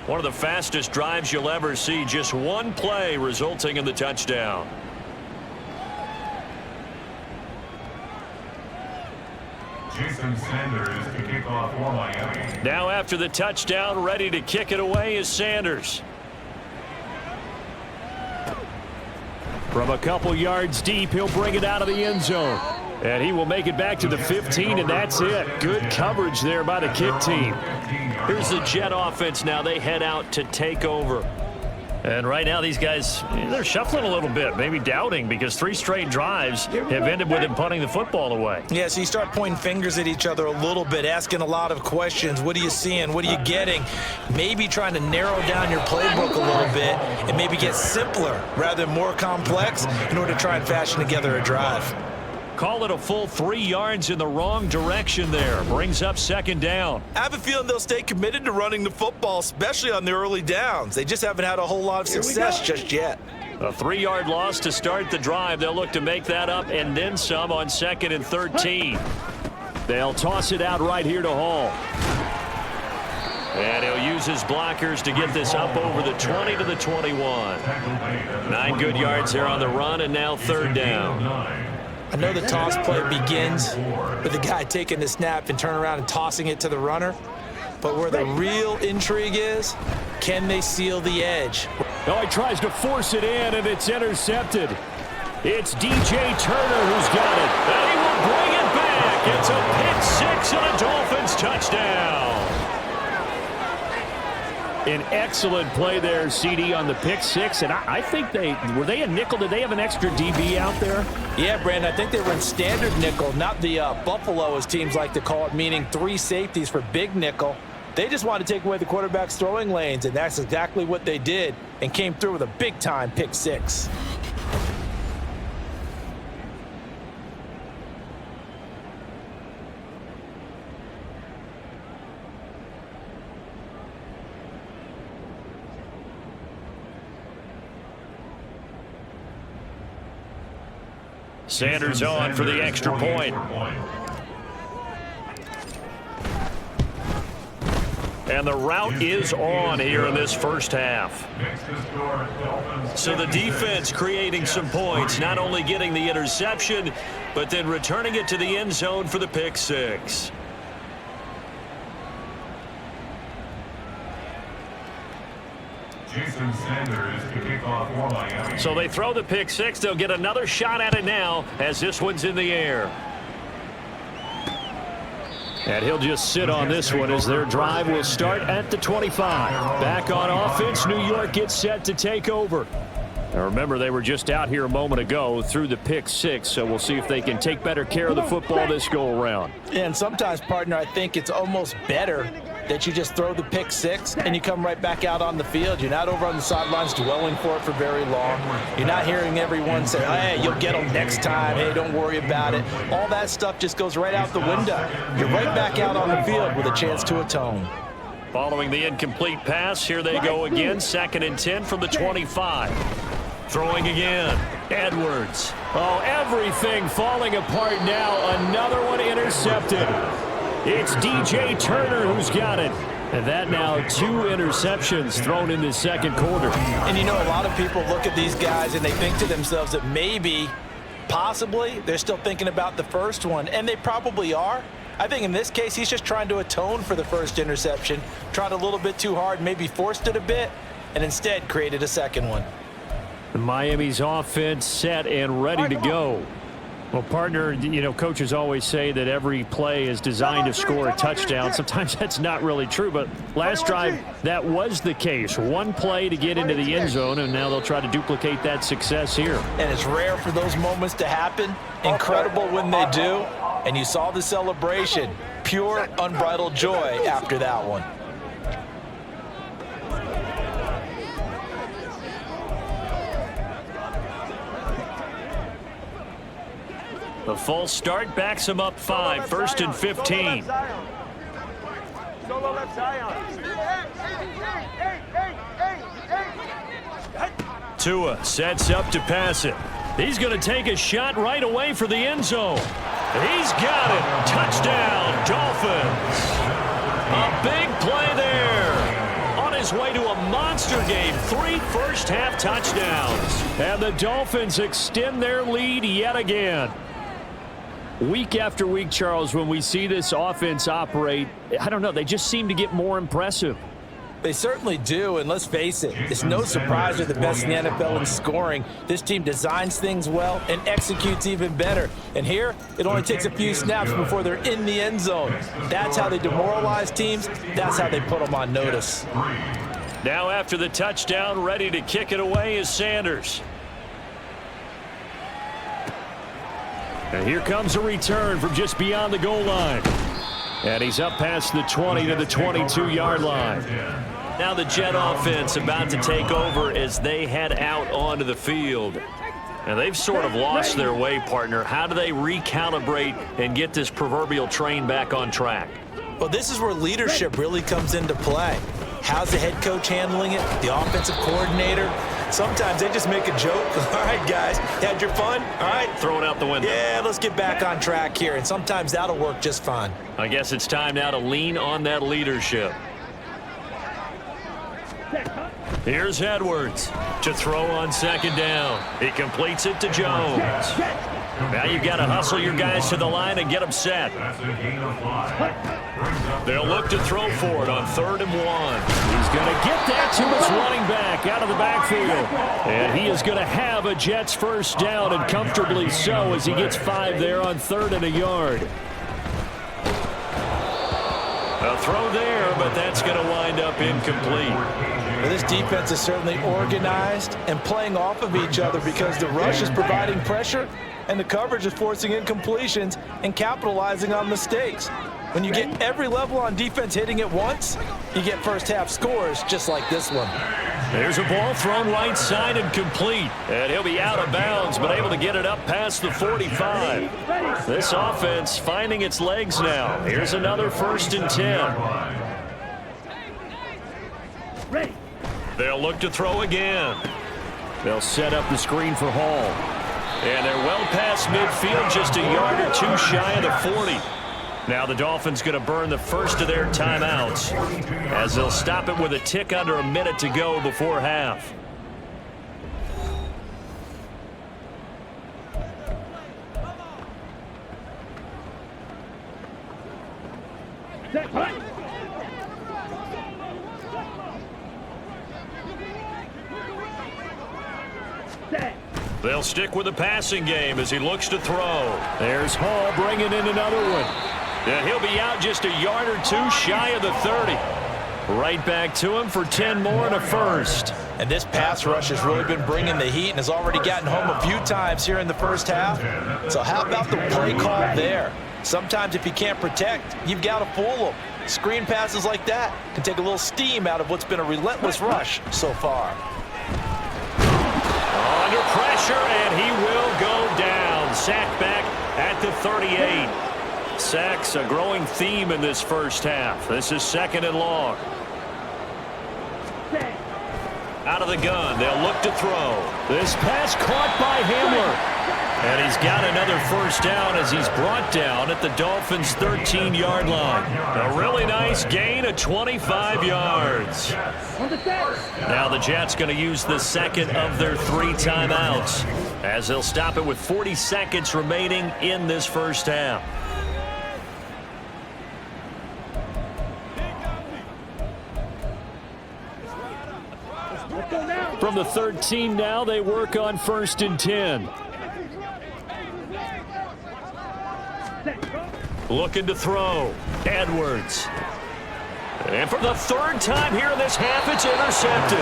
One of the fastest drives you'll ever see, just one play resulting in the touchdown. Jason Sanders to kick off for Miami. Now after the touchdown, ready to kick it away is Sanders. From a couple yards deep, he'll bring it out of the end zone. And he will make it back to the 15, and that's it. Good coverage there by the kick team. Here's the Jet offense now. They head out to take over. And right now these guys, they're shuffling a little bit, maybe doubting, because 3 straight drives have ended with him punting the football away. Yeah, so you start pointing fingers at each other a little bit, asking a lot of questions. What are you seeing? What are you getting? Maybe trying to narrow down your playbook a little bit and maybe get simpler rather than more complex in order to try and fashion together a drive. Call it a full 3 yards in the wrong direction there. Brings up second down. I have a feeling they'll stay committed to running the football, especially on the early downs. They just haven't had a whole lot of success just yet. A 3-yard loss to start the drive. They'll look to make that up and then some on 2nd and 13. They'll toss it out right here to Hall. And he'll use his blockers to get this up over the 20 to the 21. 9 good yards there on the run, and now 3rd down. I know the toss play begins with the guy taking the snap and turning around and tossing it to the runner. But where the real intrigue is, can they seal the edge? Oh, he tries to force it in, and it's intercepted. It's DJ Turner who's got it. And he will bring it back. It's a pick 6 and a Dolphins touchdown. An excellent play there, CD, on the pick 6. And I think were they a nickel? Did they have an extra DB out there? Yeah, Brandon, I think they were in standard nickel, not the Buffalo, as teams like to call it, meaning 3 safeties for big nickel. They just wanted to take away the quarterback's throwing lanes, and that's exactly what they did, and came through with a big-time pick 6. Sanders on for the extra point. And the route is on here in this first half. So the defense creating some points, not only getting the interception, but then returning it to the end zone for the pick 6. Jason Sanders to kick off for Miami. So they throw the pick 6. They'll get another shot at it now as this one's in the air. And he'll just sit on this one as their drive will start at the 25. Back on offense, New York gets set to take over. Now remember, they were just out here a moment ago through the pick 6, so we'll see if they can take better care of the football this go-around. And sometimes, partner, I think it's almost better that you just throw the pick 6 and you come right back out on the field. You're not over on the sidelines dwelling for it for very long. You're not hearing everyone say, hey, you'll get them next time. Hey, don't worry about it. All that stuff just goes right out the window. You're right back out on the field with a chance to atone. Following the incomplete pass, here they go again. 2nd and 10 from the 25. Throwing again. Edwards. Oh, everything falling apart now. Another one intercepted. It's DJ Turner who's got it. And that now 2 interceptions thrown in the second quarter. And you know, a lot of people look at these guys and they think to themselves that maybe, possibly, they're still thinking about the first one. And they probably are. I think in this case, he's just trying to atone for the first interception. Tried a little bit too hard, maybe forced it a bit, and instead created a second one. Miami's offense set and ready to go. Well, partner, you know, coaches always say that every play is designed to score a touchdown. Sometimes that's not really true, but last drive, that was the case. One play to get into the end zone, and now they'll try to duplicate that success here. And it's rare for those moments to happen. Incredible when they do. And you saw the celebration. Pure, unbridled joy after that one. The false start backs him up 5, 1st and 15. Solo left Zion. Tua sets up to pass it. He's going to take a shot right away for the end zone. He's got it. Touchdown, Dolphins. A big play there. On his way to a monster game, 3 first-half touchdowns. And the Dolphins extend their lead yet again. Week after week, Charles, when we see this offense operate, I don't know, they just seem to get more impressive. They certainly do, and let's face it, it's no surprise they're the best in the NFL in scoring. This team designs things well and executes even better. And here, it only takes a few snaps before they're in the end zone. That's how they demoralize teams. That's how they put them on notice. Now after the touchdown, ready to kick it away is Sanders. And here comes a return from just beyond the goal line. And he's up past the 20 to the 22-yard line. Now the Jet offense about to take over as they head out onto the field. And they've sort of lost their way, partner. How do they recalibrate and get this proverbial train back on track? Well, this is where leadership really comes into play. How's the head coach handling it? The offensive coordinator? Sometimes they just make a joke. All right, guys, had your fun? All right. Throw it out the window. Yeah, let's get back on track here. And sometimes that'll work just fine. I guess it's time now to lean on that leadership. Here's Edwards to throw on 2nd down. He completes it to Jones. Now you've got to hustle your guys to the line and get them set. They'll look to throw for it on 3rd and 1. He's going to get that to his running back out of the backfield. And he is going to have a Jets first down, and comfortably so, as he gets 5 there on 3rd and a yard. A throw there, but that's going to wind up incomplete. Well, this defense is certainly organized and playing off of each other because the rush is providing pressure and the coverage is forcing incompletions and capitalizing on mistakes. When you get every level on defense hitting at once, you get first-half scores just like this one. There's a ball thrown right side and complete. And he'll be out of bounds, but able to get it up past the 45. This offense finding its legs now. Here's another 1st and 10. They'll look to throw again. They'll set up the screen for Hall. And they're well past midfield, just a yard or 2 shy of the 40. Now the Dolphins going to burn the first of their timeouts as they'll stop it with a tick under a minute to go before half. They'll stick with the passing game as he looks to throw. There's Hall bringing in another one. And he'll be out just a yard or 2 shy of the 30. Right back to him for 10 more and a first. And this pass rush has really been bringing the heat and has already gotten home a few times here in the first half. So how about the play call there? Sometimes if you can't protect, you've got to fool them. Screen passes like that can take a little steam out of what's been a relentless rush so far. Under pressure, and he will go down. Sacked back at the 38. Sacks a growing theme in this first half. This is 2nd and long. Out of the gun, they'll look to throw. This pass caught by Hamler. And he's got another first down as he's brought down at the Dolphins' 13-yard line. A really nice gain of 25 yards. Now the Jets going to use the second of their 3 timeouts as they'll stop it with 40 seconds remaining in this first half. From the 13 now, they work on 1st and 10. Looking to throw. Edwards. And for the third time here in this half, it's intercepted.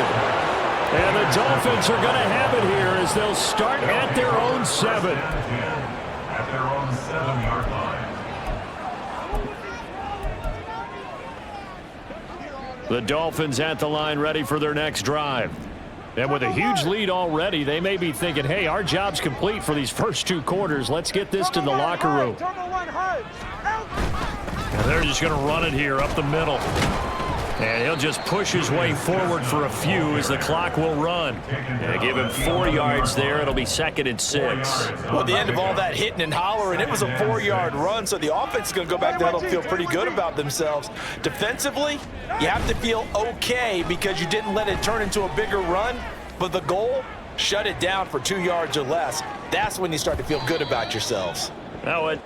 And the Dolphins are going to have it here as they'll start at their own 7. At their own 7-yard line. The Dolphins at the line ready for their next drive. And with a huge lead already, they may be thinking, hey, our job's complete for these first 2 quarters. Let's get this to the locker room. And they're just going to run it here up the middle. And he'll just push his way forward for a few as the clock will run. And give him 4 yards there. It'll be 2nd and 6. Well, at the end of all that hitting and hollering, it was a 4-yard run, so the offense is going to go back there and feel pretty good about themselves. Defensively, you have to feel okay because you didn't let it turn into a bigger run, but the goal, shut it down for 2 yards or less. That's when you start to feel good about yourselves. Now it.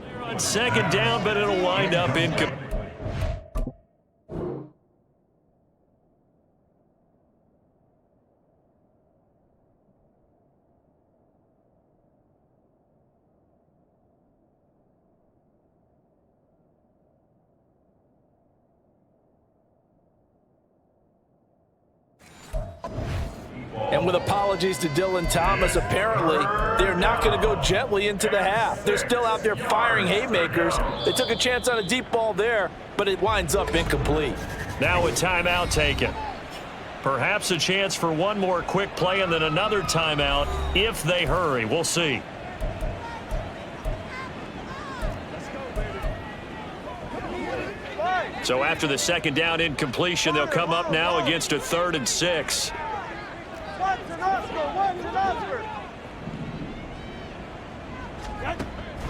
They're on 2nd down, but it'll wind up incomplete. And with apologies to Dylan Thomas, apparently they're not going to go gently into the half. They're still out there firing haymakers. They took a chance on a deep ball there, but it winds up incomplete. Now a timeout taken. Perhaps a chance for one more quick play and then another timeout if they hurry. We'll see. So after the 2nd down incompletion, they'll come up now against a 3rd and 6.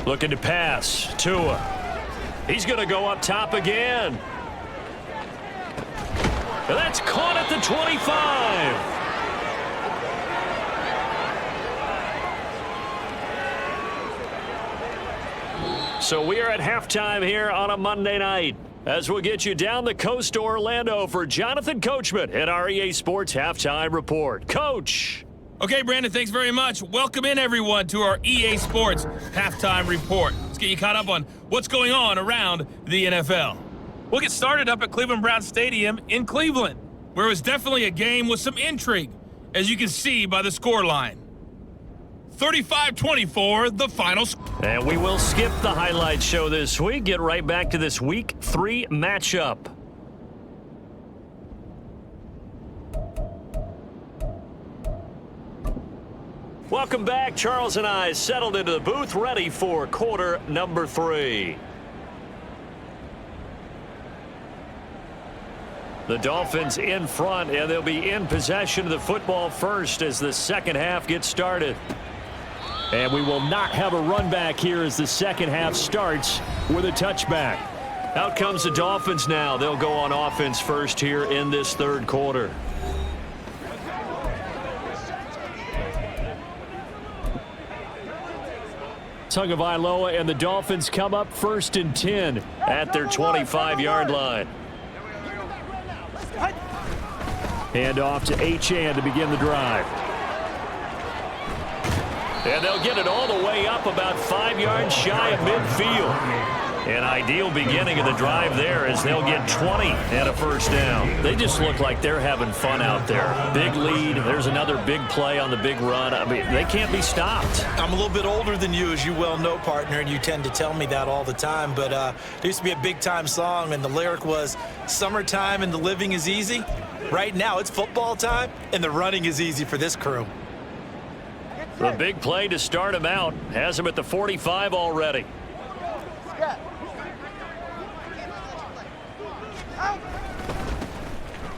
Looking to pass. Tua. He's going to go up top again. And that's caught at the 25. So we are at halftime here on a Monday night, as we'll get you down the coast to Orlando for Jonathan Coachman at our EA Sports Halftime Report. Coach. Okay, Brandon, thanks very much. Welcome in, everyone, to our EA Sports Halftime Report. Let's get you caught up on what's going on around the NFL. We'll get started up at Cleveland Browns Stadium in Cleveland, where it was definitely a game with some intrigue, as you can see by the scoreline. 35-24, the final score. And we will skip the highlight show this week. Get right back to this Week 3 matchup. Welcome back. Charles and I settled into the booth, ready for quarter number 3. The Dolphins in front, and they'll be in possession of the football first as the second half gets started. And we will not have a run back here as the second half starts with a touchback. Out comes the Dolphins now. They'll go on offense first here in this 3rd quarter. Tagovailoa and the Dolphins come up 1st and 10 at their 25-yard line. Hand off to Achane to begin the drive. And they'll get it all the way up about 5 yards shy of midfield. An ideal beginning of the drive there as they'll get 20 and a first down. They just look like they're having fun out there. Big lead. There's another big play on the big run. I mean, they can't be stopped. I'm a little bit older than you, as you well know, partner, and you tend to tell me that all the time. But there used to be a big-time song, and the lyric was, "Summertime and the living is easy." Right now, it's football time, and the running is easy for this crew. The big play to start him out has him at the 45 already.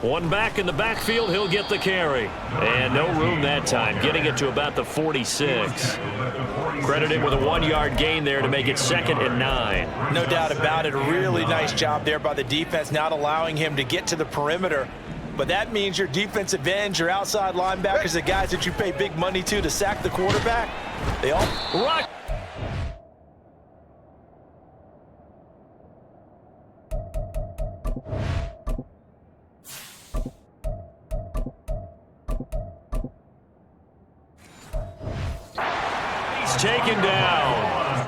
One back in the backfield, he'll get the carry. And no room that time, getting it to about the 46. Credit him with a 1-yard gain there to make it 2nd and 9. No doubt about it. A really nice job there by the defense, not allowing him to get to the perimeter. But that means your defensive ends, your outside linebackers, the guys that you pay big money to sack the quarterback, they all rock. He's taken down.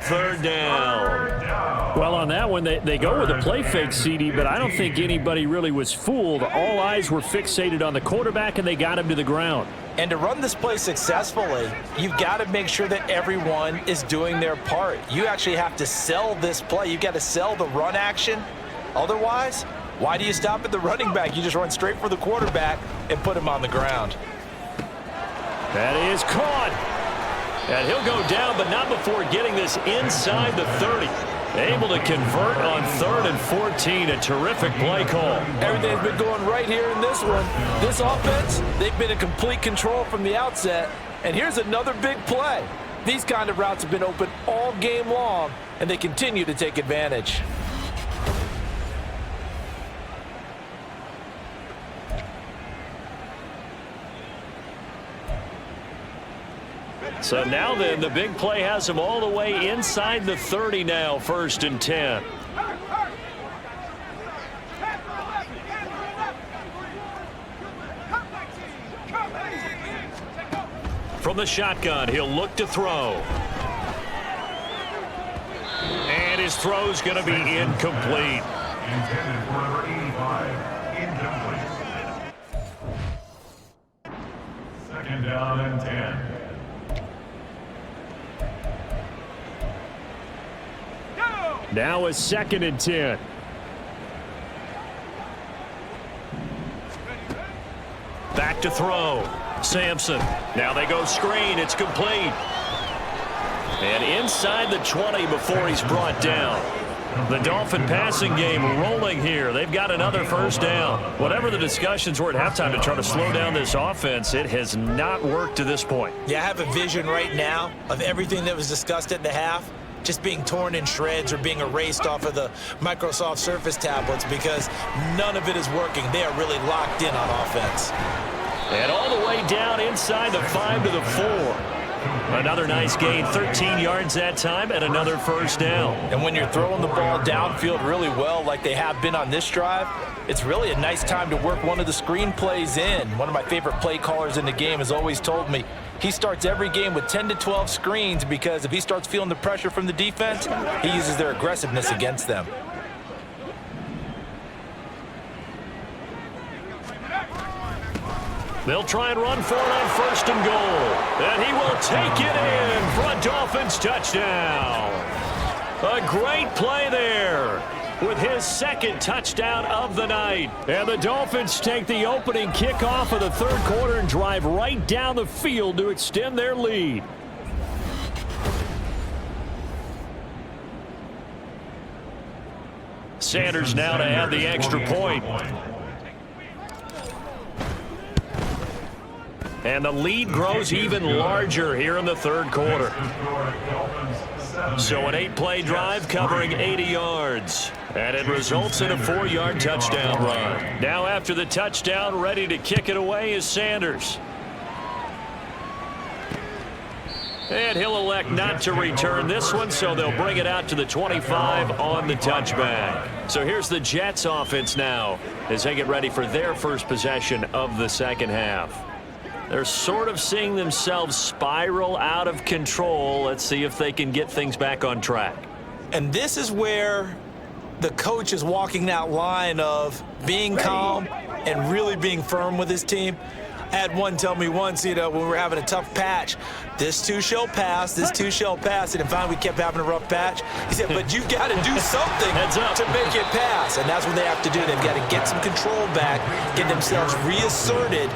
third down. Well, on that one, they go with a play fake, CD, but I don't think anybody really was fooled. All eyes were fixated on the quarterback, and they got him to the ground. And to run this play successfully, you've got to make sure that everyone is doing their part. You actually have to sell this play. You've got to sell the run action. Otherwise, why do you stop at the running back? You just run straight for the quarterback and put him on the ground. That is caught. And he'll go down, but not before getting this inside the 30. Able to convert on 3rd and 14. A terrific play call. Everything's been going right here in this one. This offense, they've been in complete control from the outset. And here's another big play. These kind of routes have been open all game long, and they continue to take advantage. So now then, the big play has him all the way inside the 30 now, 1st and 10. From the shotgun, he'll look to throw. And his throw's going to be incomplete. Intended for number 85. Incomplete. 2nd down and 10. Now a 2nd and 10. Back to throw. Sampson. Now they go screen. It's complete. And inside the 20 before he's brought down. The Dolphin passing game rolling here. They've got another 1st down. Whatever the discussions were at halftime to try to slow down this offense, it has not worked to this point. Yeah, I have a vision right now of everything that was discussed at the half just being torn in shreds or being erased off of the Microsoft Surface tablets because none of it is working. They are really locked in on offense. And all the way down inside the 5 to the 4. Another nice gain, 13 yards that time, and another 1st down. And when you're throwing the ball downfield really well like they have been on this drive, it's really a nice time to work one of the screen plays in. One of my favorite play callers in the game has always told me he starts every game with 10 to 12 screens because if he starts feeling the pressure from the defense, he uses their aggressiveness against them. They'll try and run for it on 1st and goal. And he will take it in for a Dolphins touchdown. A great play there with his 2nd touchdown of the night. And the Dolphins take the opening kickoff of the 3rd quarter and drive right down the field to extend their lead. Sanders now to add the extra point. And the lead grows even larger here in the 3rd quarter. So an 8-play drive covering 80 yards. And it results in a 4-yard touchdown run. Now after the touchdown, ready to kick it away is Sanders. And he'll elect not to return this one, so they'll bring it out to the 25 on the touchback. So here's the Jets offense now as they get ready for their first possession of the 2nd half. They're sort of seeing themselves spiral out of control. Let's see if they can get things back on track. And this is where the coach is walking that line of being calm and really being firm with his team. I had one tell me once, when we were having a tough patch, this too shall pass, this too shall pass. And finally we kept having a rough patch. He said, but you've got to do something to make it pass. And that's what they have to do. They've got to get some control back, get themselves reasserted,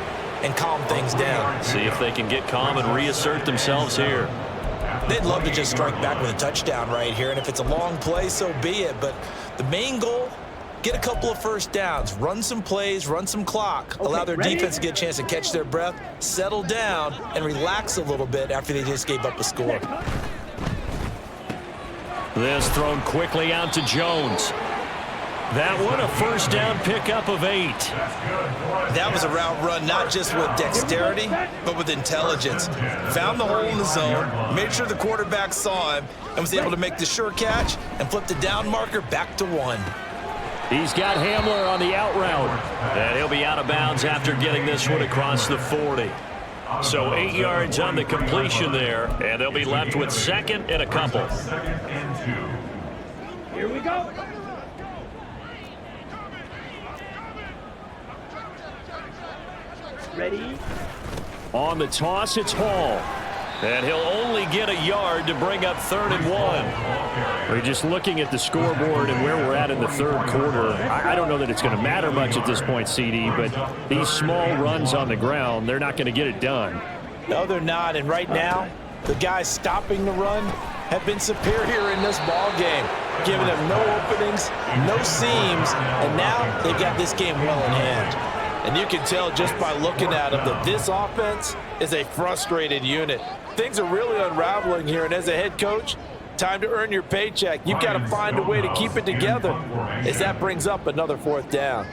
and calm things down. See if they can get calm and reassert themselves here. They'd love to just strike back with a touchdown right here, and if it's a long play, so be it. But the main goal, get a couple of 1st downs, run some plays, run some clock, allow their defense to get a chance to catch their breath, settle down, and relax a little bit after they just gave up a score. This thrown quickly out to Jones. That one, a 1st down pickup of 8. That was a route run not just with dexterity, but with intelligence. Found the hole in the zone, made sure the quarterback saw him, and was able to make the sure catch and flip the down marker back to 1. He's got Hamler on the out route. And he'll be out of bounds after getting this one across the 40. So 8 yards on the completion there, and they'll be left with second and a couple. Second and 2. Here we go. Ready? On the toss, it's Hall. And he'll only get a yard to bring up 3rd and 1. We're just looking at the scoreboard and where we're at in the third quarter. I don't know that it's going to matter much at this point, CD, but these small runs on the ground, they're not going to get it done. No, they're not. And right now, the guys stopping the run have been superior in this ball game, giving them no openings, no seams, and now they've got this game well in hand. And you can tell just by looking at them that this offense is a frustrated unit. Things are really unraveling here, and as a head coach, time to earn your paycheck. You've got to find a way to keep it together as that brings up another 4th down.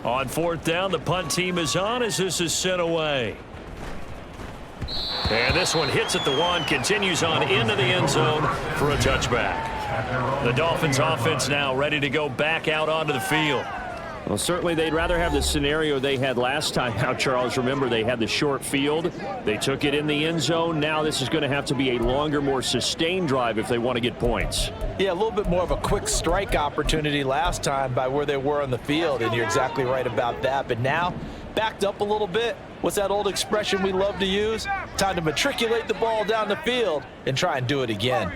On 4th down, the punt team is on as this is sent away. And this one hits at the 1, continues on into the end zone for a touchback. The Dolphins offense now ready to go back out onto the field. Well, certainly they'd rather have the scenario they had last time out, Charles. Remember, they had the short field. They took it in the end zone. Now this is going to have to be a longer, more sustained drive if they want to get points. Yeah, a little bit more of a quick strike opportunity last time by where they were on the field, and you're exactly right about that. But now, backed up a little bit. What's that old expression we love to use? Time to matriculate the ball down the field and try and do it again.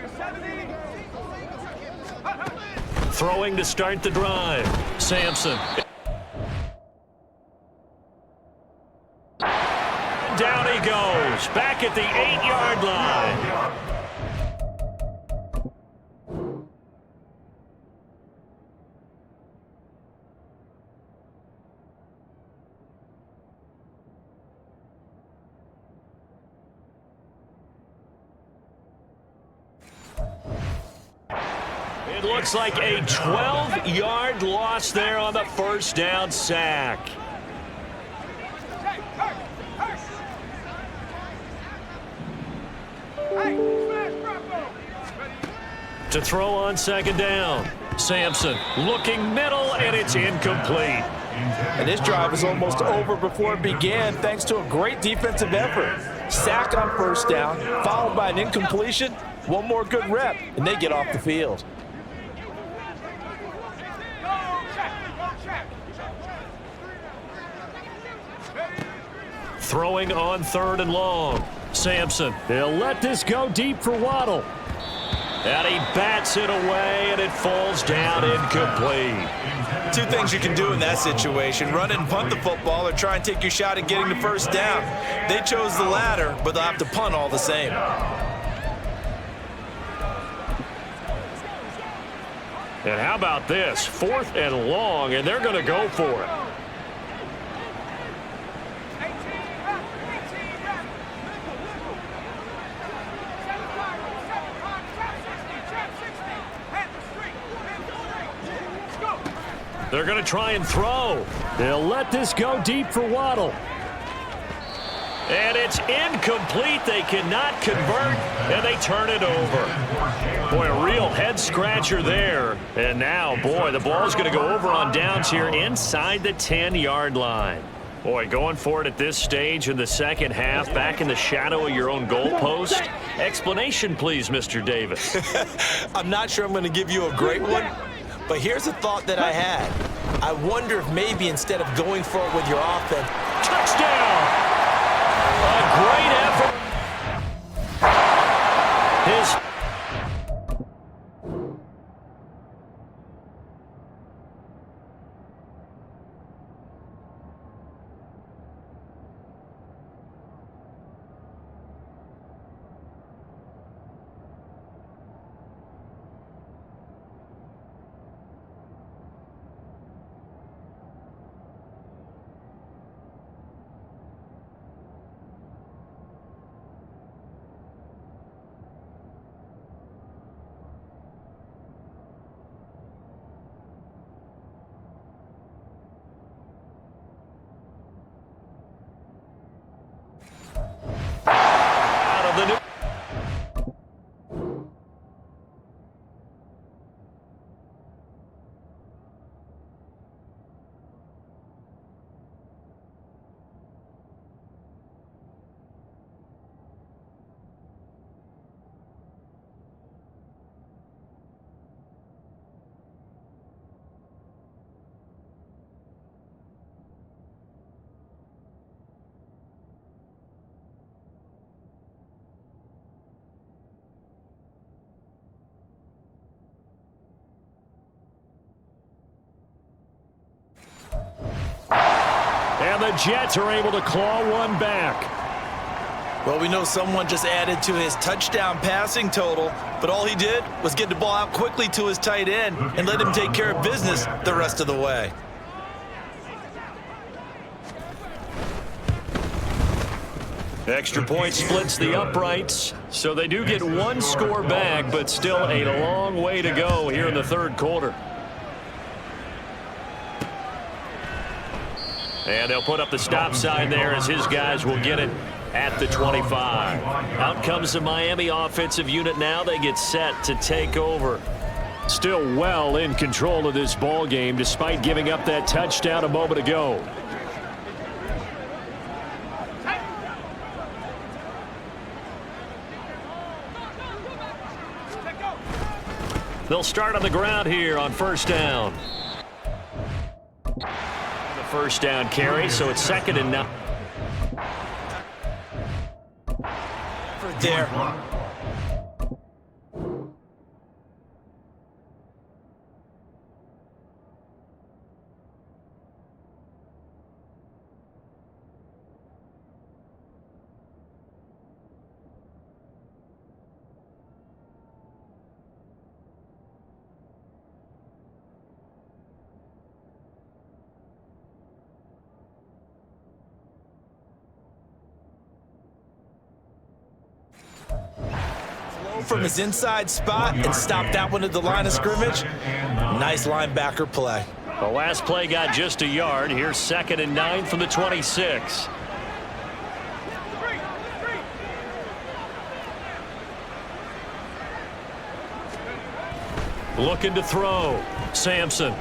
Throwing to start the drive. Sampson. Down he goes. Back at the 8-yard line. It looks like a 12-yard loss there on the first down sack. To throw on second down. Sampson looking middle, and it's incomplete. And this drive is almost over before it began thanks to a great defensive effort. Sack on first down, followed by an incompletion. One more good rep, and they get off the field. Throwing on 3rd and long. Sampson. They'll let this go deep for Waddle. And he bats it away, and it falls down incomplete. Two things you can do in that situation: run and punt the football, or try and take your shot at getting the first down. They chose the latter, but they'll have to punt all the same. And how about this? 4th and long, and they're going to go for it. They're going to try and throw. They'll let this go deep for Waddle. And it's incomplete. They cannot convert, and they turn it over. Boy, a real head-scratcher there. And now, boy, the ball's going to go over on downs here inside the 10-yard line. Boy, going for it at this stage in the second half, back in the shadow of your own goalpost. Explanation, please, Mr. Davis. I'm not sure I'm going to give you a great one, but here's a thought that I had. I wonder if maybe instead of going for it with your offense. Touchdown! A great effort. His And the Jets are able to claw one back. Well, we know someone just added to his touchdown passing total, but all he did was get the ball out quickly to his tight end and let him take care of business the rest of the way. Extra point splits the uprights, so they do get one score back, but still a long way to go here in the third quarter. And they'll put up the stop sign there as his guys will get it at the 25. Out comes the Miami offensive unit now. They get set to take over. Still well in control of this ball game despite giving up that touchdown a moment ago. They'll start on the ground here on first down. The first down carry, so it's 2nd and 9. There. From his inside spot and stop that one at the line of scrimmage. Nice linebacker play. The last play got just a yard. Here's 2nd and 9 from the 26. Looking to throw. Sampson.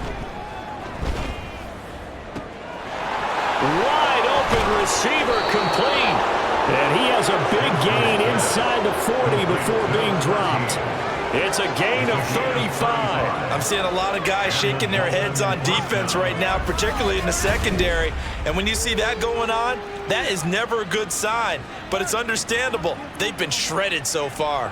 Wide open receiver complete. And he has a big gain inside the 40 before being dropped. It's a gain of 35. I'm seeing a lot of guys shaking their heads on defense right now, particularly in the secondary. And when you see that going on, that is never a good sign. But it's understandable. They've been shredded so far.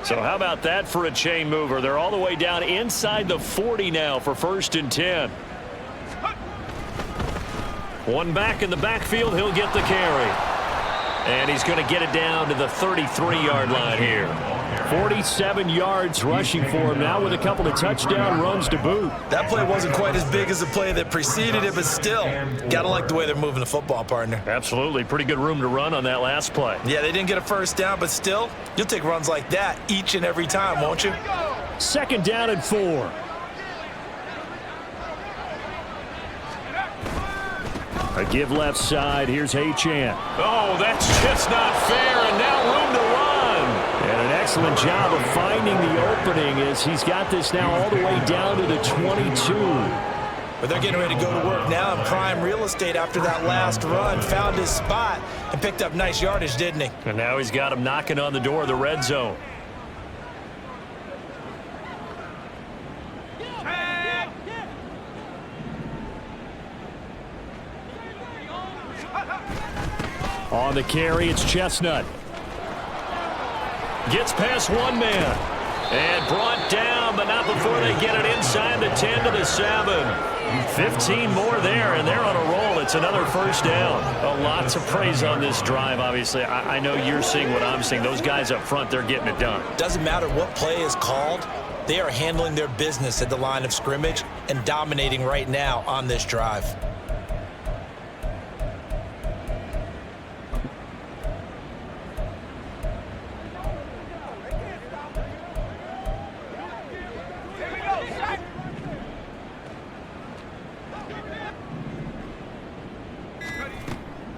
So how about that for a chain mover? They're all the way down inside the 40 now for 1st and 10. One back in the backfield. He'll get the carry. And he's going to get it down to the 33-yard line here. 47 yards rushing for him now with a couple of touchdown runs to boot. That play wasn't quite as big as the play that preceded it, but still, got to like the way they're moving the football, partner. Absolutely. Pretty good room to run on that last play. Yeah, they didn't get a first down, but still, you'll take runs like that each and every time, won't you? 2nd down and 4. A give left side. Here's Achane. Oh, that's just not fair, and now room to run. And an excellent job of finding the opening as he's got this now all the way down to the 22. But they're getting ready to go to work now in prime real estate after that last run. Found his spot and picked up nice yardage, didn't he? And now he's got him knocking on the door of the red zone. On the carry, it's Chestnut. Gets past one man. And brought down, but not before they get it inside the 10 to the 7. 15 more there, and they're on a roll. It's another first down. Oh, lots of praise on this drive, obviously. I know you're seeing what I'm seeing. Those guys up front, they're getting it done. Doesn't matter what play is called. They are handling their business at the line of scrimmage and dominating right now on this drive.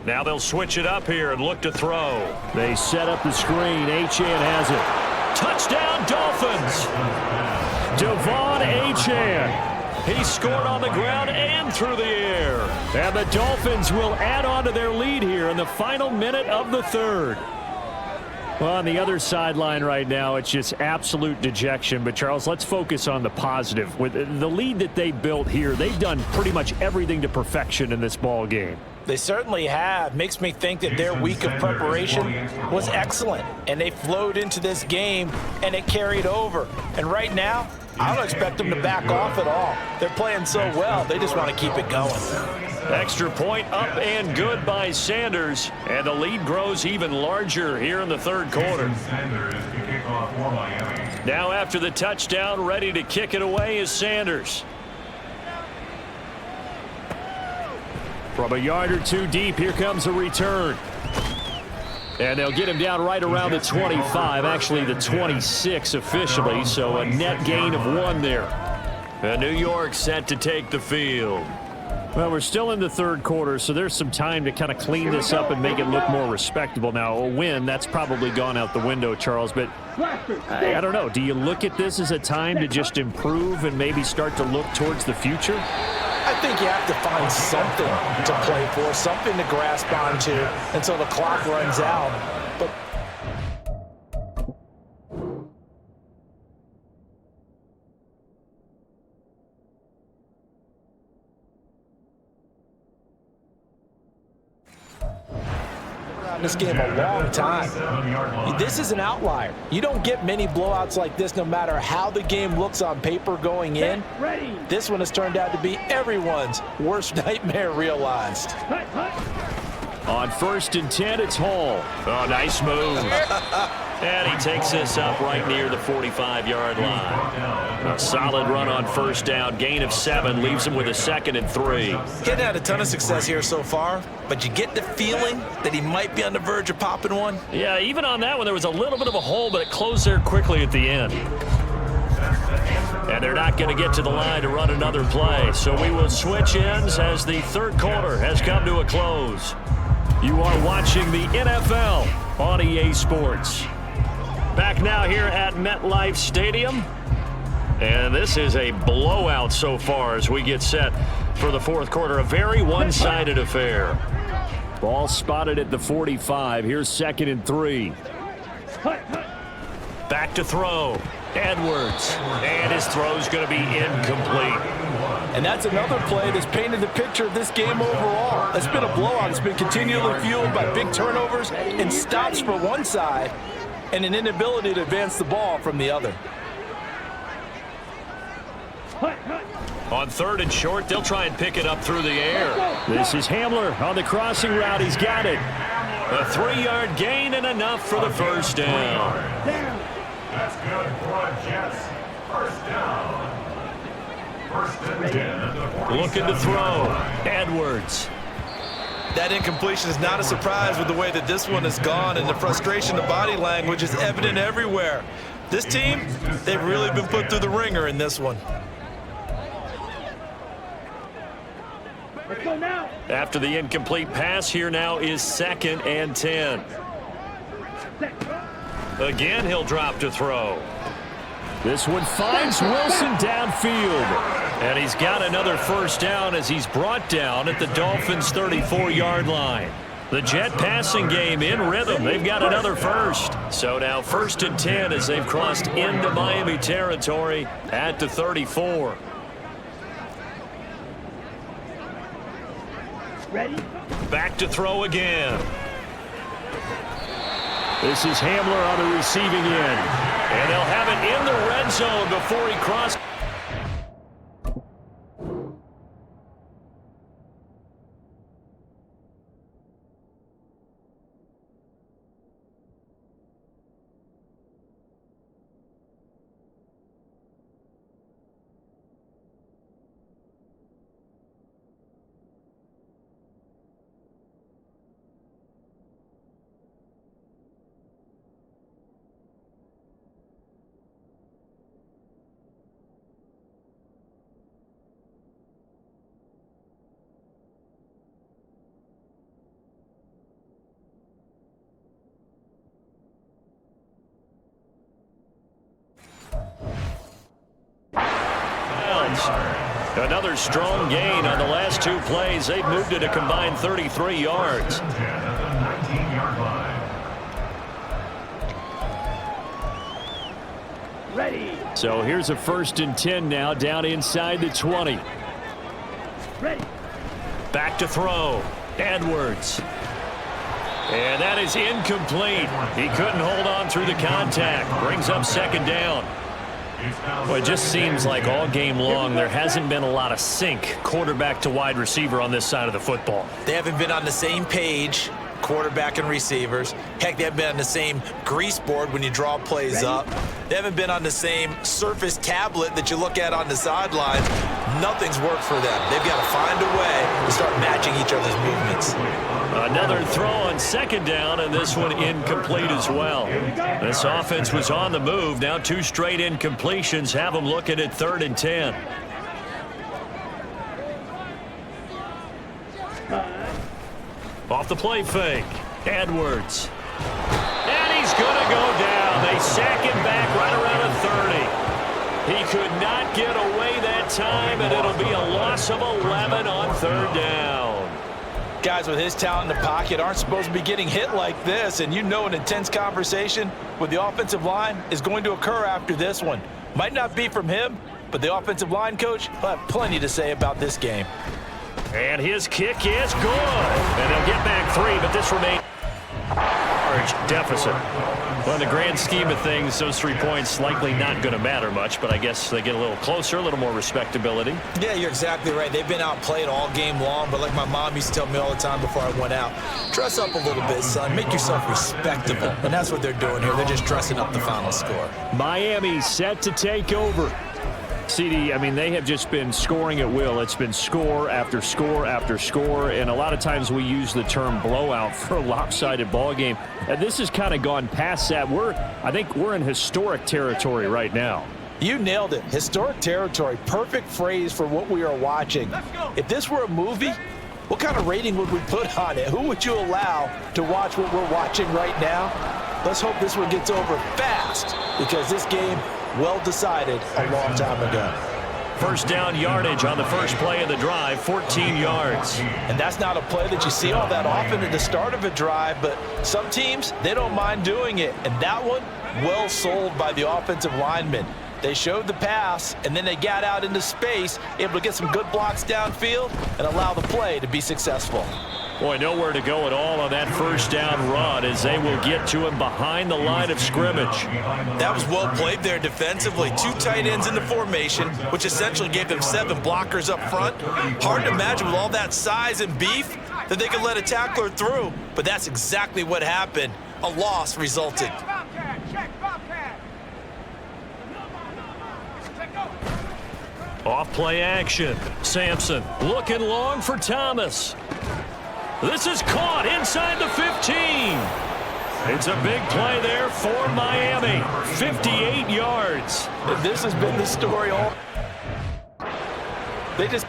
Now they'll switch it up here and look to throw. They set up the screen. Achane has it. Touchdown, Dolphins! Devon Achane. He scored on the ground and through the air. And the Dolphins will add on to their lead here in the final minute of the third. Well, on the other sideline right now, it's just absolute dejection. But, Charles, let's focus on the positive. With the lead that they built here, they've done pretty much everything to perfection in this ball game. They certainly have. Makes me think that their week of preparation was excellent. And they flowed into this game, and it carried over. And right now, I don't expect them to back off at all. They're playing so well, they just want to keep it going. Extra point up and good by Sanders. And the lead grows even larger here in the third quarter. Now after the touchdown, ready to kick it away is Sanders. From a yard or two deep, here comes a return. And they'll get him down right around the 25, actually the 26 officially, so a net gain of 1 there. And New York set to take the field. Well, we're still in the third quarter, so there's some time to kind of clean this up and make it look more respectable. Now, a win, that's probably gone out the window, Charles, but I don't know. Do you look at this as a time to just improve and maybe start to look towards the future? I think you have to find something to play for, something to grasp onto until the clock runs out. But this game a long time. This is an outlier. You don't get many blowouts like this no matter how the game looks on paper going in. This one has turned out to be everyone's worst nightmare realized. On 1st and 10, it's Hall. Oh, nice move. And he takes this up right near the 45-yard line. A solid run on 1st down. Gain of 7 leaves him with a 2nd and 3. Getting had a ton of success here so far, but you get the feeling that he might be on the verge of popping one. Yeah, even on that one, there was a little bit of a hole, but it closed there quickly at the end. And they're not going to get to the line to run another play. So we will switch ends as the third quarter has come to a close. You are watching the NFL on EA Sports. Back now here at MetLife Stadium. And this is a blowout so far as we get set for the fourth quarter. A very one-sided affair. Ball spotted at the 45. Here's 2nd and 3. Back to throw. Edwards. And his throw's going to be incomplete. And that's another play that's painted the picture of this game overall. It's been a blowout. It's been continually fueled by big turnovers and stops for one side and an inability to advance the ball from the other. On 3rd and short, they'll try and pick it up through the air. This is Hamler on the crossing route. He's got it. A 3-yard gain and enough for the 1st down. That's good for the Jets. 1st down. 1st and 10 at the 47. Looking to throw. Edwards. That incompletion is not a surprise with the way that this one has gone, and the frustration, the body language is evident everywhere. This team, they've really been put through the ringer in this one. Let's go now. After the incomplete pass, here now is 2nd and 10. Again, he'll drop to throw. This one finds Wilson downfield. And he's got another 1st down as he's brought down at the Dolphins' 34-yard line. The Jet passing game in rhythm. They've got another 1st. So now 1st and 10 as they've crossed into Miami territory at the 34. Ready? Back to throw again. This is Hamler on the receiving end. And they'll have it in the red zone before he crosses. Another strong gain on the last 2 plays. They've moved it a combined 33 yards. Ready. So here's a 1st and 10 now, down inside the 20. Ready. Back to throw. Edwards. And that is incomplete. He couldn't hold on through the contact. Brings up 2nd down. Well, it just seems like all game long there hasn't been a lot of sync quarterback to wide receiver on this side of the football. They haven't been on the same page, quarterback and receivers. Heck, they haven't been on the same grease board when you draw plays up. They haven't been on the same Surface tablet that you look at on the sidelines. Nothing's worked for them. They've got to find a way to start matching each other's movements. Another throw on 2nd down, and this one incomplete as well. This offense was on the move. Now 2 straight incompletions have them looking at 3rd and 10. Off the play fake. Edwards. And he's going to go down. They sack him back right around the 30. He could not get away that time, and it'll be a loss of 11 on 3rd down. Guys with his talent in the pocket aren't supposed to be getting hit like this, and you know an intense conversation with the offensive line is going to occur after this one. Might not be from him, but the offensive line coach will have plenty to say about this game. And his kick is good. And they'll get back 3, but this remains large deficit. Well, in the grand scheme of things, those 3 points likely not going to matter much, but I guess they get a little closer, a little more respectability. Yeah, you're exactly right. They've been outplayed all game long, but like my mom used to tell me all the time before I went out, dress up a little bit, son. Make yourself respectable. And that's what they're doing here. They're just dressing up the final score. Miami set to take over. CD, I mean, they have just been scoring at will. It's been score after score after score, and a lot of times we use the term blowout for a lopsided ball game. And this has kind of gone past that. I think we're in historic territory right now. You nailed it. Historic territory. Perfect phrase for what we are watching. If this were a movie, what kind of rating would we put on it? Who would you allow to watch what we're watching right now? Let's hope this one gets over fast, because this game well decided a long time ago. 1st down yardage on the first play of the drive, 14 yards. And that's not a play that you see all that often at the start of a drive, but some teams, they don't mind doing it. And that one, well sold by the offensive linemen. They showed the pass, and then they got out into space, able to get some good blocks downfield and allow the play to be successful. Boy, nowhere to go at all on that 1st down run as they will get to him behind the line of scrimmage. That was well played there defensively. 2 tight ends in the formation, which essentially gave them 7 blockers up front. Hard to imagine with all that size and beef that they could let a tackler through, but that's exactly what happened. A loss resulted. Off play action. Sampson looking long for Thomas. This is caught inside the 15. It's a big play there for Miami. 58 yards. This has been the story all. They just.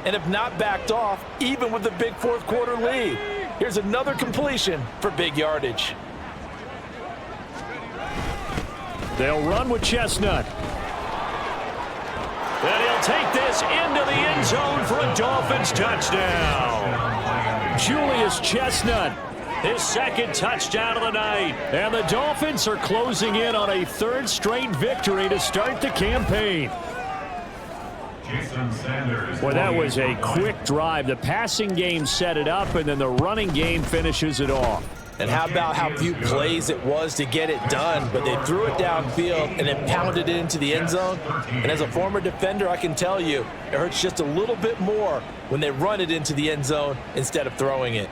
And if not backed off, even with the big 4th quarter lead. Here's another completion for big yardage. They'll run with Chestnut. And he'll take this into the end zone for a Dolphins touchdown. Julius Chestnut. His 2nd touchdown of the night. And the Dolphins are closing in on a 3rd straight victory to start the campaign. Boy, that was a quick drive. The passing game set it up, and then the running game finishes it off. And how about how few plays it was to get it done, but they threw it downfield and then pounded it into the end zone. And as a former defender, I can tell you, it hurts just a little bit more when they run it into the end zone instead of throwing it.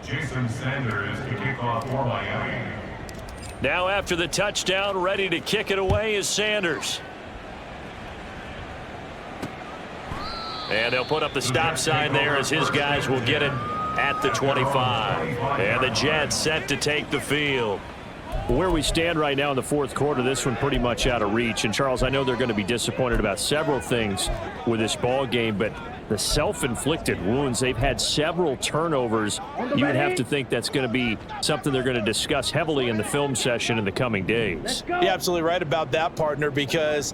Jason Sanders to kick off for Miami. Now after the touchdown, ready to kick it away is Sanders. And they'll put up the stop sign there as his guys will get it at the 25. And the Jets set to take the field. Where we stand right now in the fourth quarter, this one pretty much out of reach. And, Charles, I know they're going to be disappointed about several things with this ball game, but the self-inflicted wounds, they've had several turnovers. You would have to think that's going to be something they're going to discuss heavily in the film session in the coming days. You're absolutely right about that, partner, because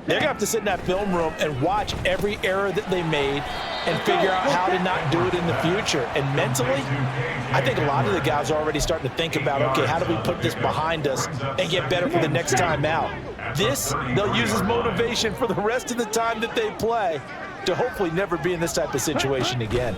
they're going to have to sit in that film room and watch every error that they made and figure out how to not do it in the future. And mentally, I think a lot of the guys are already starting to think about, okay, how do we put this behind us and get better for the next time out? This, they'll use as motivation for the rest of the time that they play to hopefully never be in this type of situation again.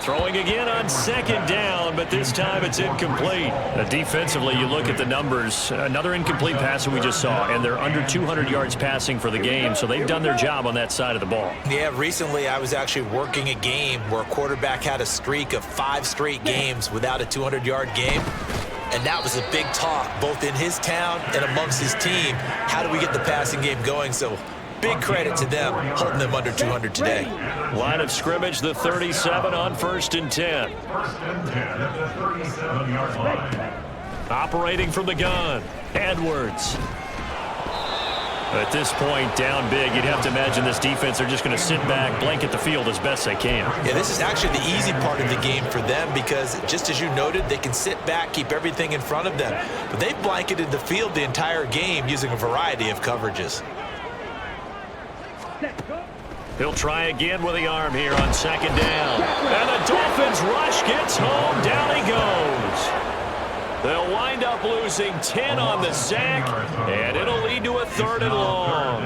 Throwing again on second down, but this time it's incomplete. Defensively, you look at the numbers. Another incomplete pass that we just saw, and they're under 200 yards passing for the game, so they've done their job on that side of the ball. Yeah, recently I was actually working a game where a quarterback had a streak of 5 straight games without a 200-yard game. And that was a big talk, both in his town and amongst his team. How do we get the passing game going? So big credit to them, holding them under 200 today. Line of scrimmage, the 37 on 1st and 10. 1st and 10 at the 37-yard line. Operating from the gun, Edwards. At this point, down big, you'd have to imagine this defense are just going to sit back, blanket the field as best they can. Yeah, this is actually the easy part of the game for them because, just as you noted, they can sit back, keep everything in front of them. But they've blanketed the field the entire game using a variety of coverages. He'll try again with the arm here on second down. And the Dolphins rush gets home. Down he goes. They'll wind up losing 10 on the sack, and it'll lead to a 3rd and long.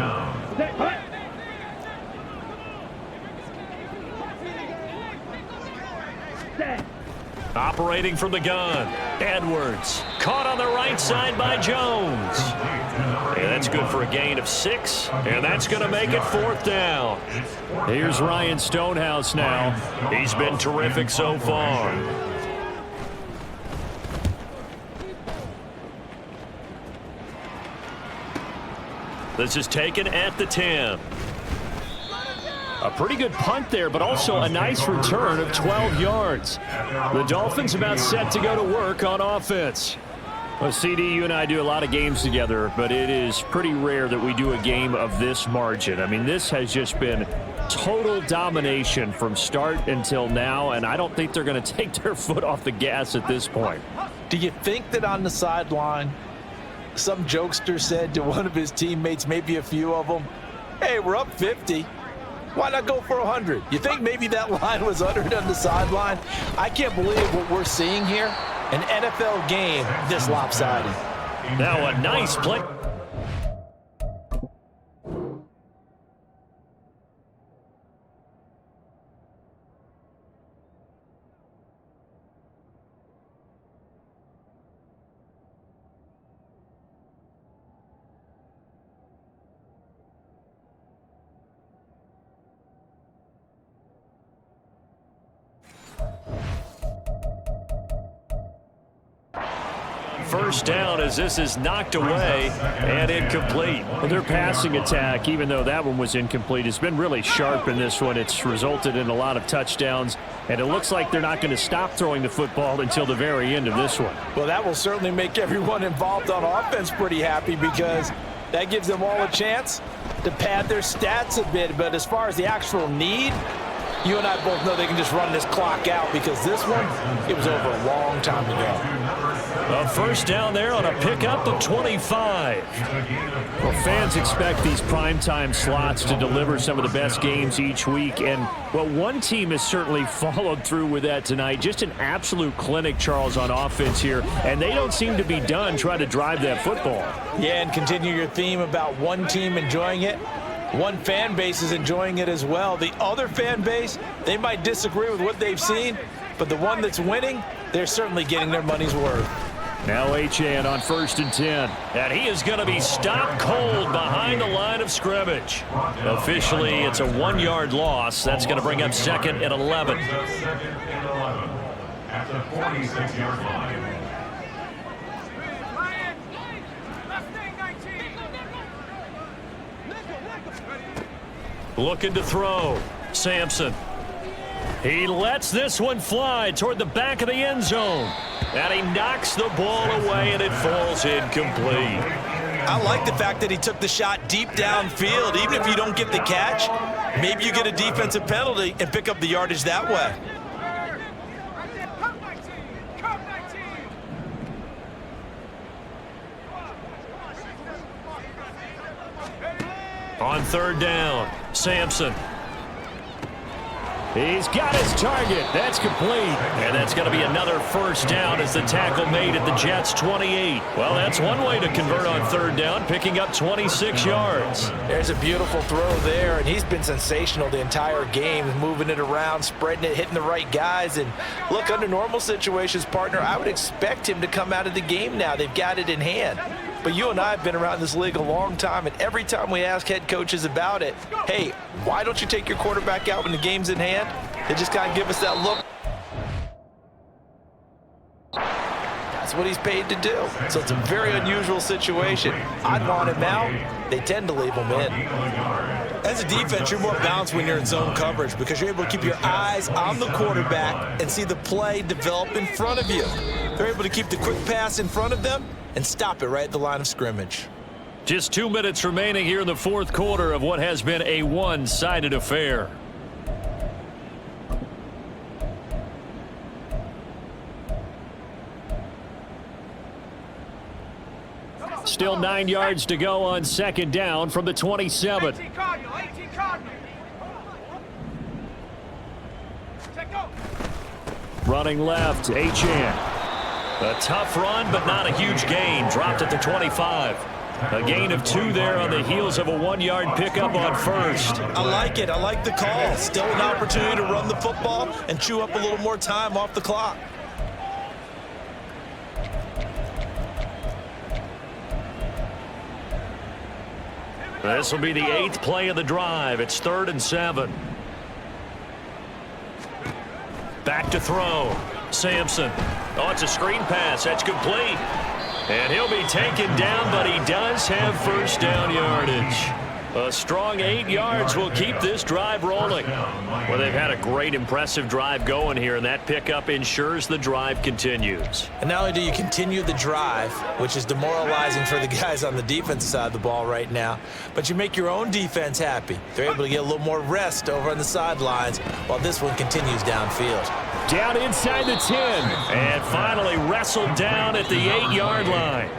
Operating from the gun, Edwards. Caught on the right side by Jones. And that's good for a gain of 6, and that's going to make it 4th down. Here's Ryan Stonehouse now. He's been terrific so far. This is taken at the 10. A pretty good punt there, but also a nice return of 12 yards. The Dolphins about set to go to work on offense. Well, CD, you and I do a lot of games together, but it is pretty rare that we do a game of this margin. I mean, this has just been total domination from start until now, and I don't think they're going to take their foot off the gas at this point. Do you think that on the sideline, some jokester said to one of his teammates, maybe a few of them, hey, we're up 50. Why not go for 100? You think maybe that line was uttered on the sideline? I can't believe what we're seeing here. An NFL game this lopsided. Now a nice play. First down as this is knocked away and incomplete. Well, their passing attack, even though that one was incomplete, has been really sharp in this one. It's resulted in a lot of touchdowns, and it looks like they're not going to stop throwing the football until the very end of this one. Well, that will certainly make everyone involved on offense pretty happy because that gives them all a chance to pad their stats a bit. But as far as the actual need, you and I both know they can just run this clock out because this one, it was over a long time ago. A first down there on a pickup of 25. Well, fans expect these primetime slots to deliver some of the best games each week. And, well, one team has certainly followed through with that tonight. Just an absolute clinic, Charles, on offense here. And they don't seem to be done trying to drive that football. Yeah, and continue your theme about one team enjoying it. One fan base is enjoying it as well. The other fan base, they might disagree with what they've seen, but the one that's winning, they're certainly getting their money's worth. Now Achane on 1st and 10. And he is going to be stopped cold behind the line of scrimmage. Officially, it's a 1-yard loss. That's going to bring up 2nd and 11. At the 46-yard line. Looking to throw. Sampson. He lets this one fly toward the back of the end zone. And he knocks the ball away, and it falls incomplete. I like the fact that he took the shot deep downfield. Even if you don't get the catch, maybe you get a defensive penalty and pick up the yardage that way. On 3rd down, Sampson. He's got his target. That's complete. And that's going to be another 1st down as the tackle made at the Jets' 28. Well, that's one way to convert on 3rd down, picking up 26 yards. There's a beautiful throw there, and he's been sensational the entire game, moving it around, spreading it, hitting the right guys. And look, under normal situations, partner, I would expect him to come out of the game now. They've got it in hand. But you and I have been around this league a long time, and every time we ask head coaches about it, hey, why don't you take your quarterback out when the game's in hand? They just kind of give us that look. That's what he's paid to do. So it's a very unusual situation. I'd want him out. They tend to leave him in. As a defense, you're more balanced when you're in zone coverage because you're able to keep your eyes on the quarterback and see the play develop in front of you. They're able to keep the quick pass in front of them and stop it right at the line of scrimmage. Just 2 minutes remaining here in the 4th quarter of what has been a one-sided affair. Still 9 yards to go on 2nd down from the 27. Running left, Achane. A tough run, but not a huge gain. Dropped at the 25. A gain of 2 there on the heels of a 1-yard pickup on 1st. I like it. I like the call. Still an opportunity to run the football and chew up a little more time off the clock. This will be the 8th play of the drive. It's 3rd and 7. Back to throw. Sampson. Oh, it's a screen pass. That's complete. And he'll be taken down, but he does have 1st down yardage. A strong 8 yards will keep this drive rolling. Well, they've had a great, impressive drive going here, and that pickup ensures the drive continues. And not only do you continue the drive, which is demoralizing for the guys on the defensive side of the ball right now, but you make your own defense happy. They're able to get a little more rest over on the sidelines while this one continues downfield. Down inside the 10. And finally wrestled down at the 8-yard line.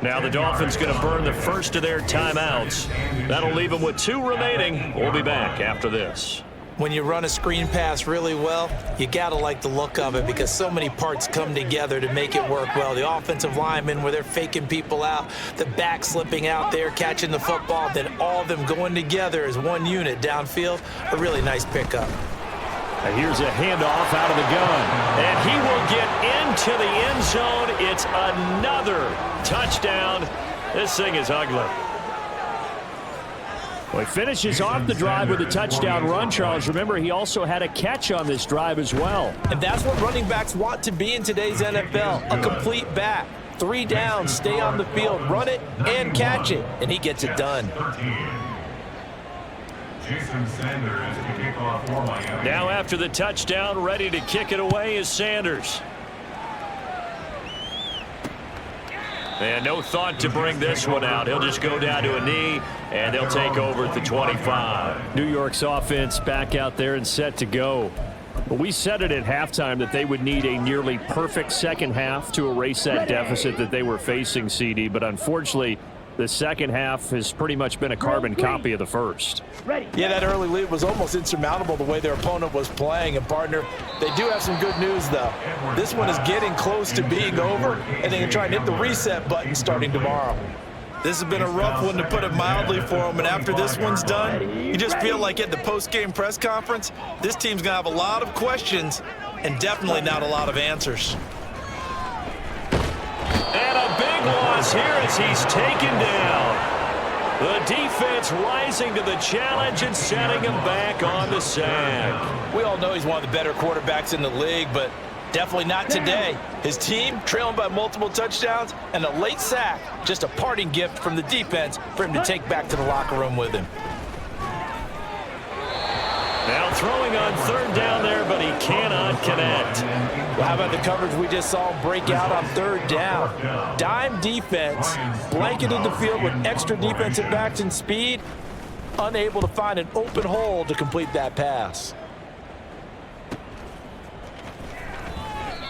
Now the Dolphins going to burn the first of their timeouts. That'll leave them with 2 remaining. We'll be back after this. When you run a screen pass really well, you got to like the look of it because so many parts come together to make it work well. The offensive linemen where they're faking people out, the back slipping out there, catching the football, then all of them going together as one unit downfield. A really nice pickup. And here's a handoff out of the gun. And he will get into the end zone. It's another touchdown. This thing is ugly. Well, he finishes off the drive with a touchdown run, Charles. Remember, he also had a catch on this drive as well. And that's what running backs want to be in today's NFL, a complete back. 3 downs, stay on the field, run it and catch it, and he gets it done. Now after the touchdown, ready to kick it away is Sanders. And no thought to bring this one out. He'll just go down to a knee, and they'll take over at the 25. New York's offense back out there and set to go. Well, we said it at halftime that they would need a nearly perfect second half to erase that deficit that they were facing, CD, but unfortunately, the second half has pretty much been a carbon copy of the first. Yeah, that early lead was almost insurmountable the way their opponent was playing. And, partner, they do have some good news, though. This one is getting close to being over, and they can try and hit the reset button starting tomorrow. This has been a rough one, to put it mildly, for them. And after this one's done, you just feel like at the post-game press conference, this team's going to have a lot of questions and definitely not a lot of answers. big loss here as he's taken down. The defense rising to the challenge and setting him back on the sack. We all know he's one of the better quarterbacks in the league, but definitely not today. His team trailing by multiple touchdowns and a late sack. Just a parting gift from the defense for him to take back to the locker room with him. Now throwing on third down there, but he cannot connect. Well, how about the coverage we just saw him break out on third down? Dime defense, blanketed the field with extra defensive backs and speed, unable to find an open hole to complete that pass.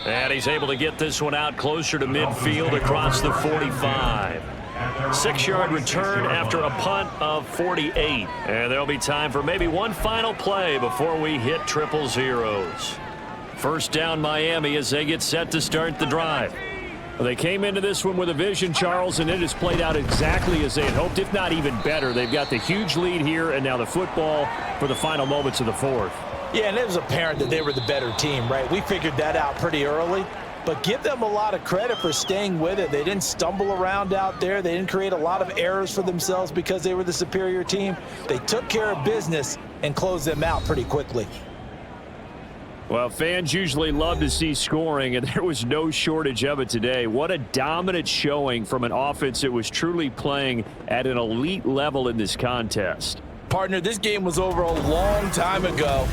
And he's able to get this one out closer to midfield across the 45. 6-yard return after a punt of 48. And there'll be time for maybe one final play before we hit triple zeros. First down Miami as they get set to start the drive. Well, they came into this one with a vision, Charles, and it has played out exactly as they had hoped, if not even better. They've got the huge lead here, and now the football for the final moments of the fourth. Yeah, and it was apparent that they were the better team, right? We figured that out pretty early. But give them a lot of credit for staying with it. They didn't stumble around out there. They didn't create a lot of errors for themselves because they were the superior team. They took care of business and closed them out pretty quickly. Well, fans usually love to see scoring, and there was no shortage of it today. What a dominant showing from an offense that was truly playing at an elite level in this contest. Partner, this game was over a long time ago,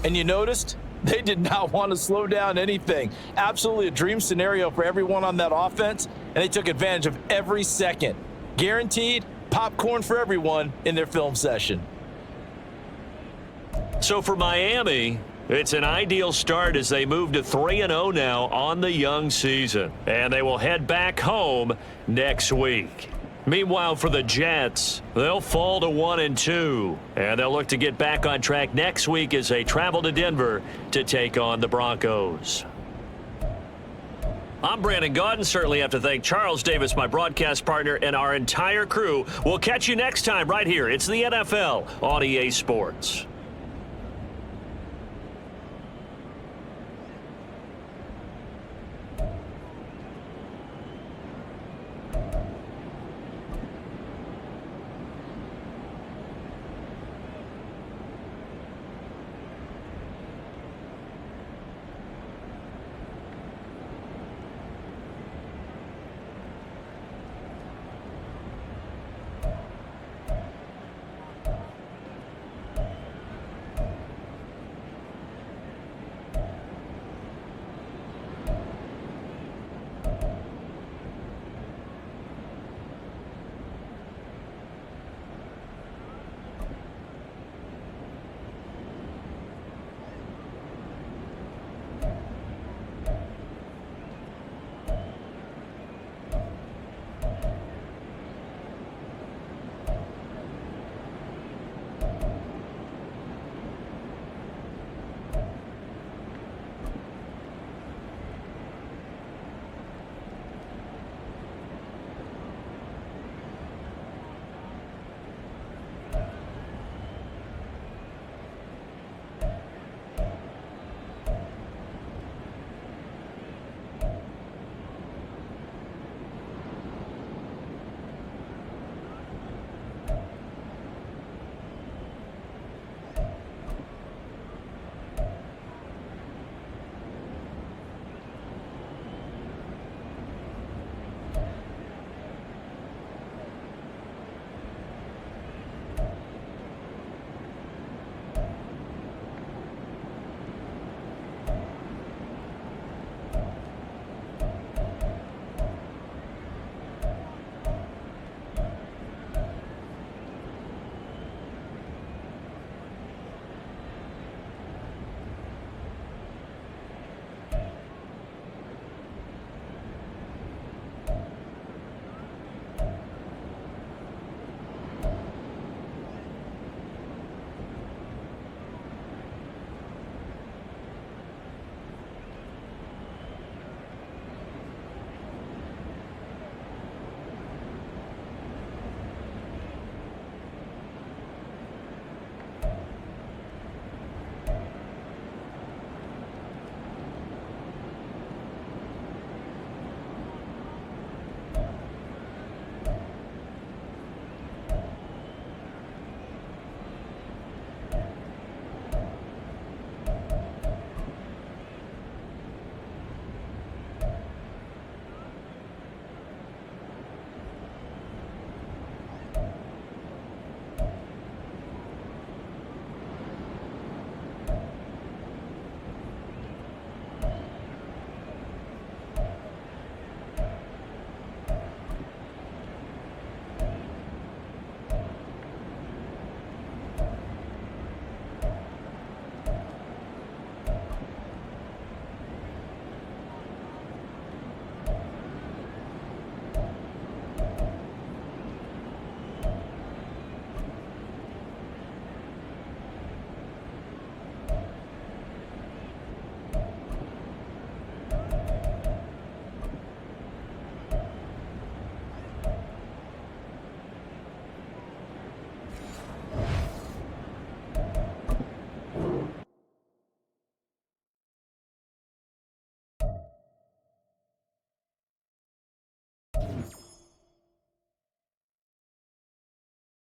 and you noticed they did not want to slow down anything. Absolutely a dream scenario for everyone on that offense, and they took advantage of every second. Guaranteed popcorn for everyone in their film session. So for Miami, it's an ideal start as they move to 3-0 now on the young season. And they will head back home next week. Meanwhile, for the Jets, they'll fall to 1-2, and they'll look to get back on track next week as they travel to Denver to take on the Broncos. I'm Brandon Gaudin. Certainly have to thank Charles Davis, my broadcast partner, and our entire crew. We'll catch you next time right here. It's the NFL on EA Sports.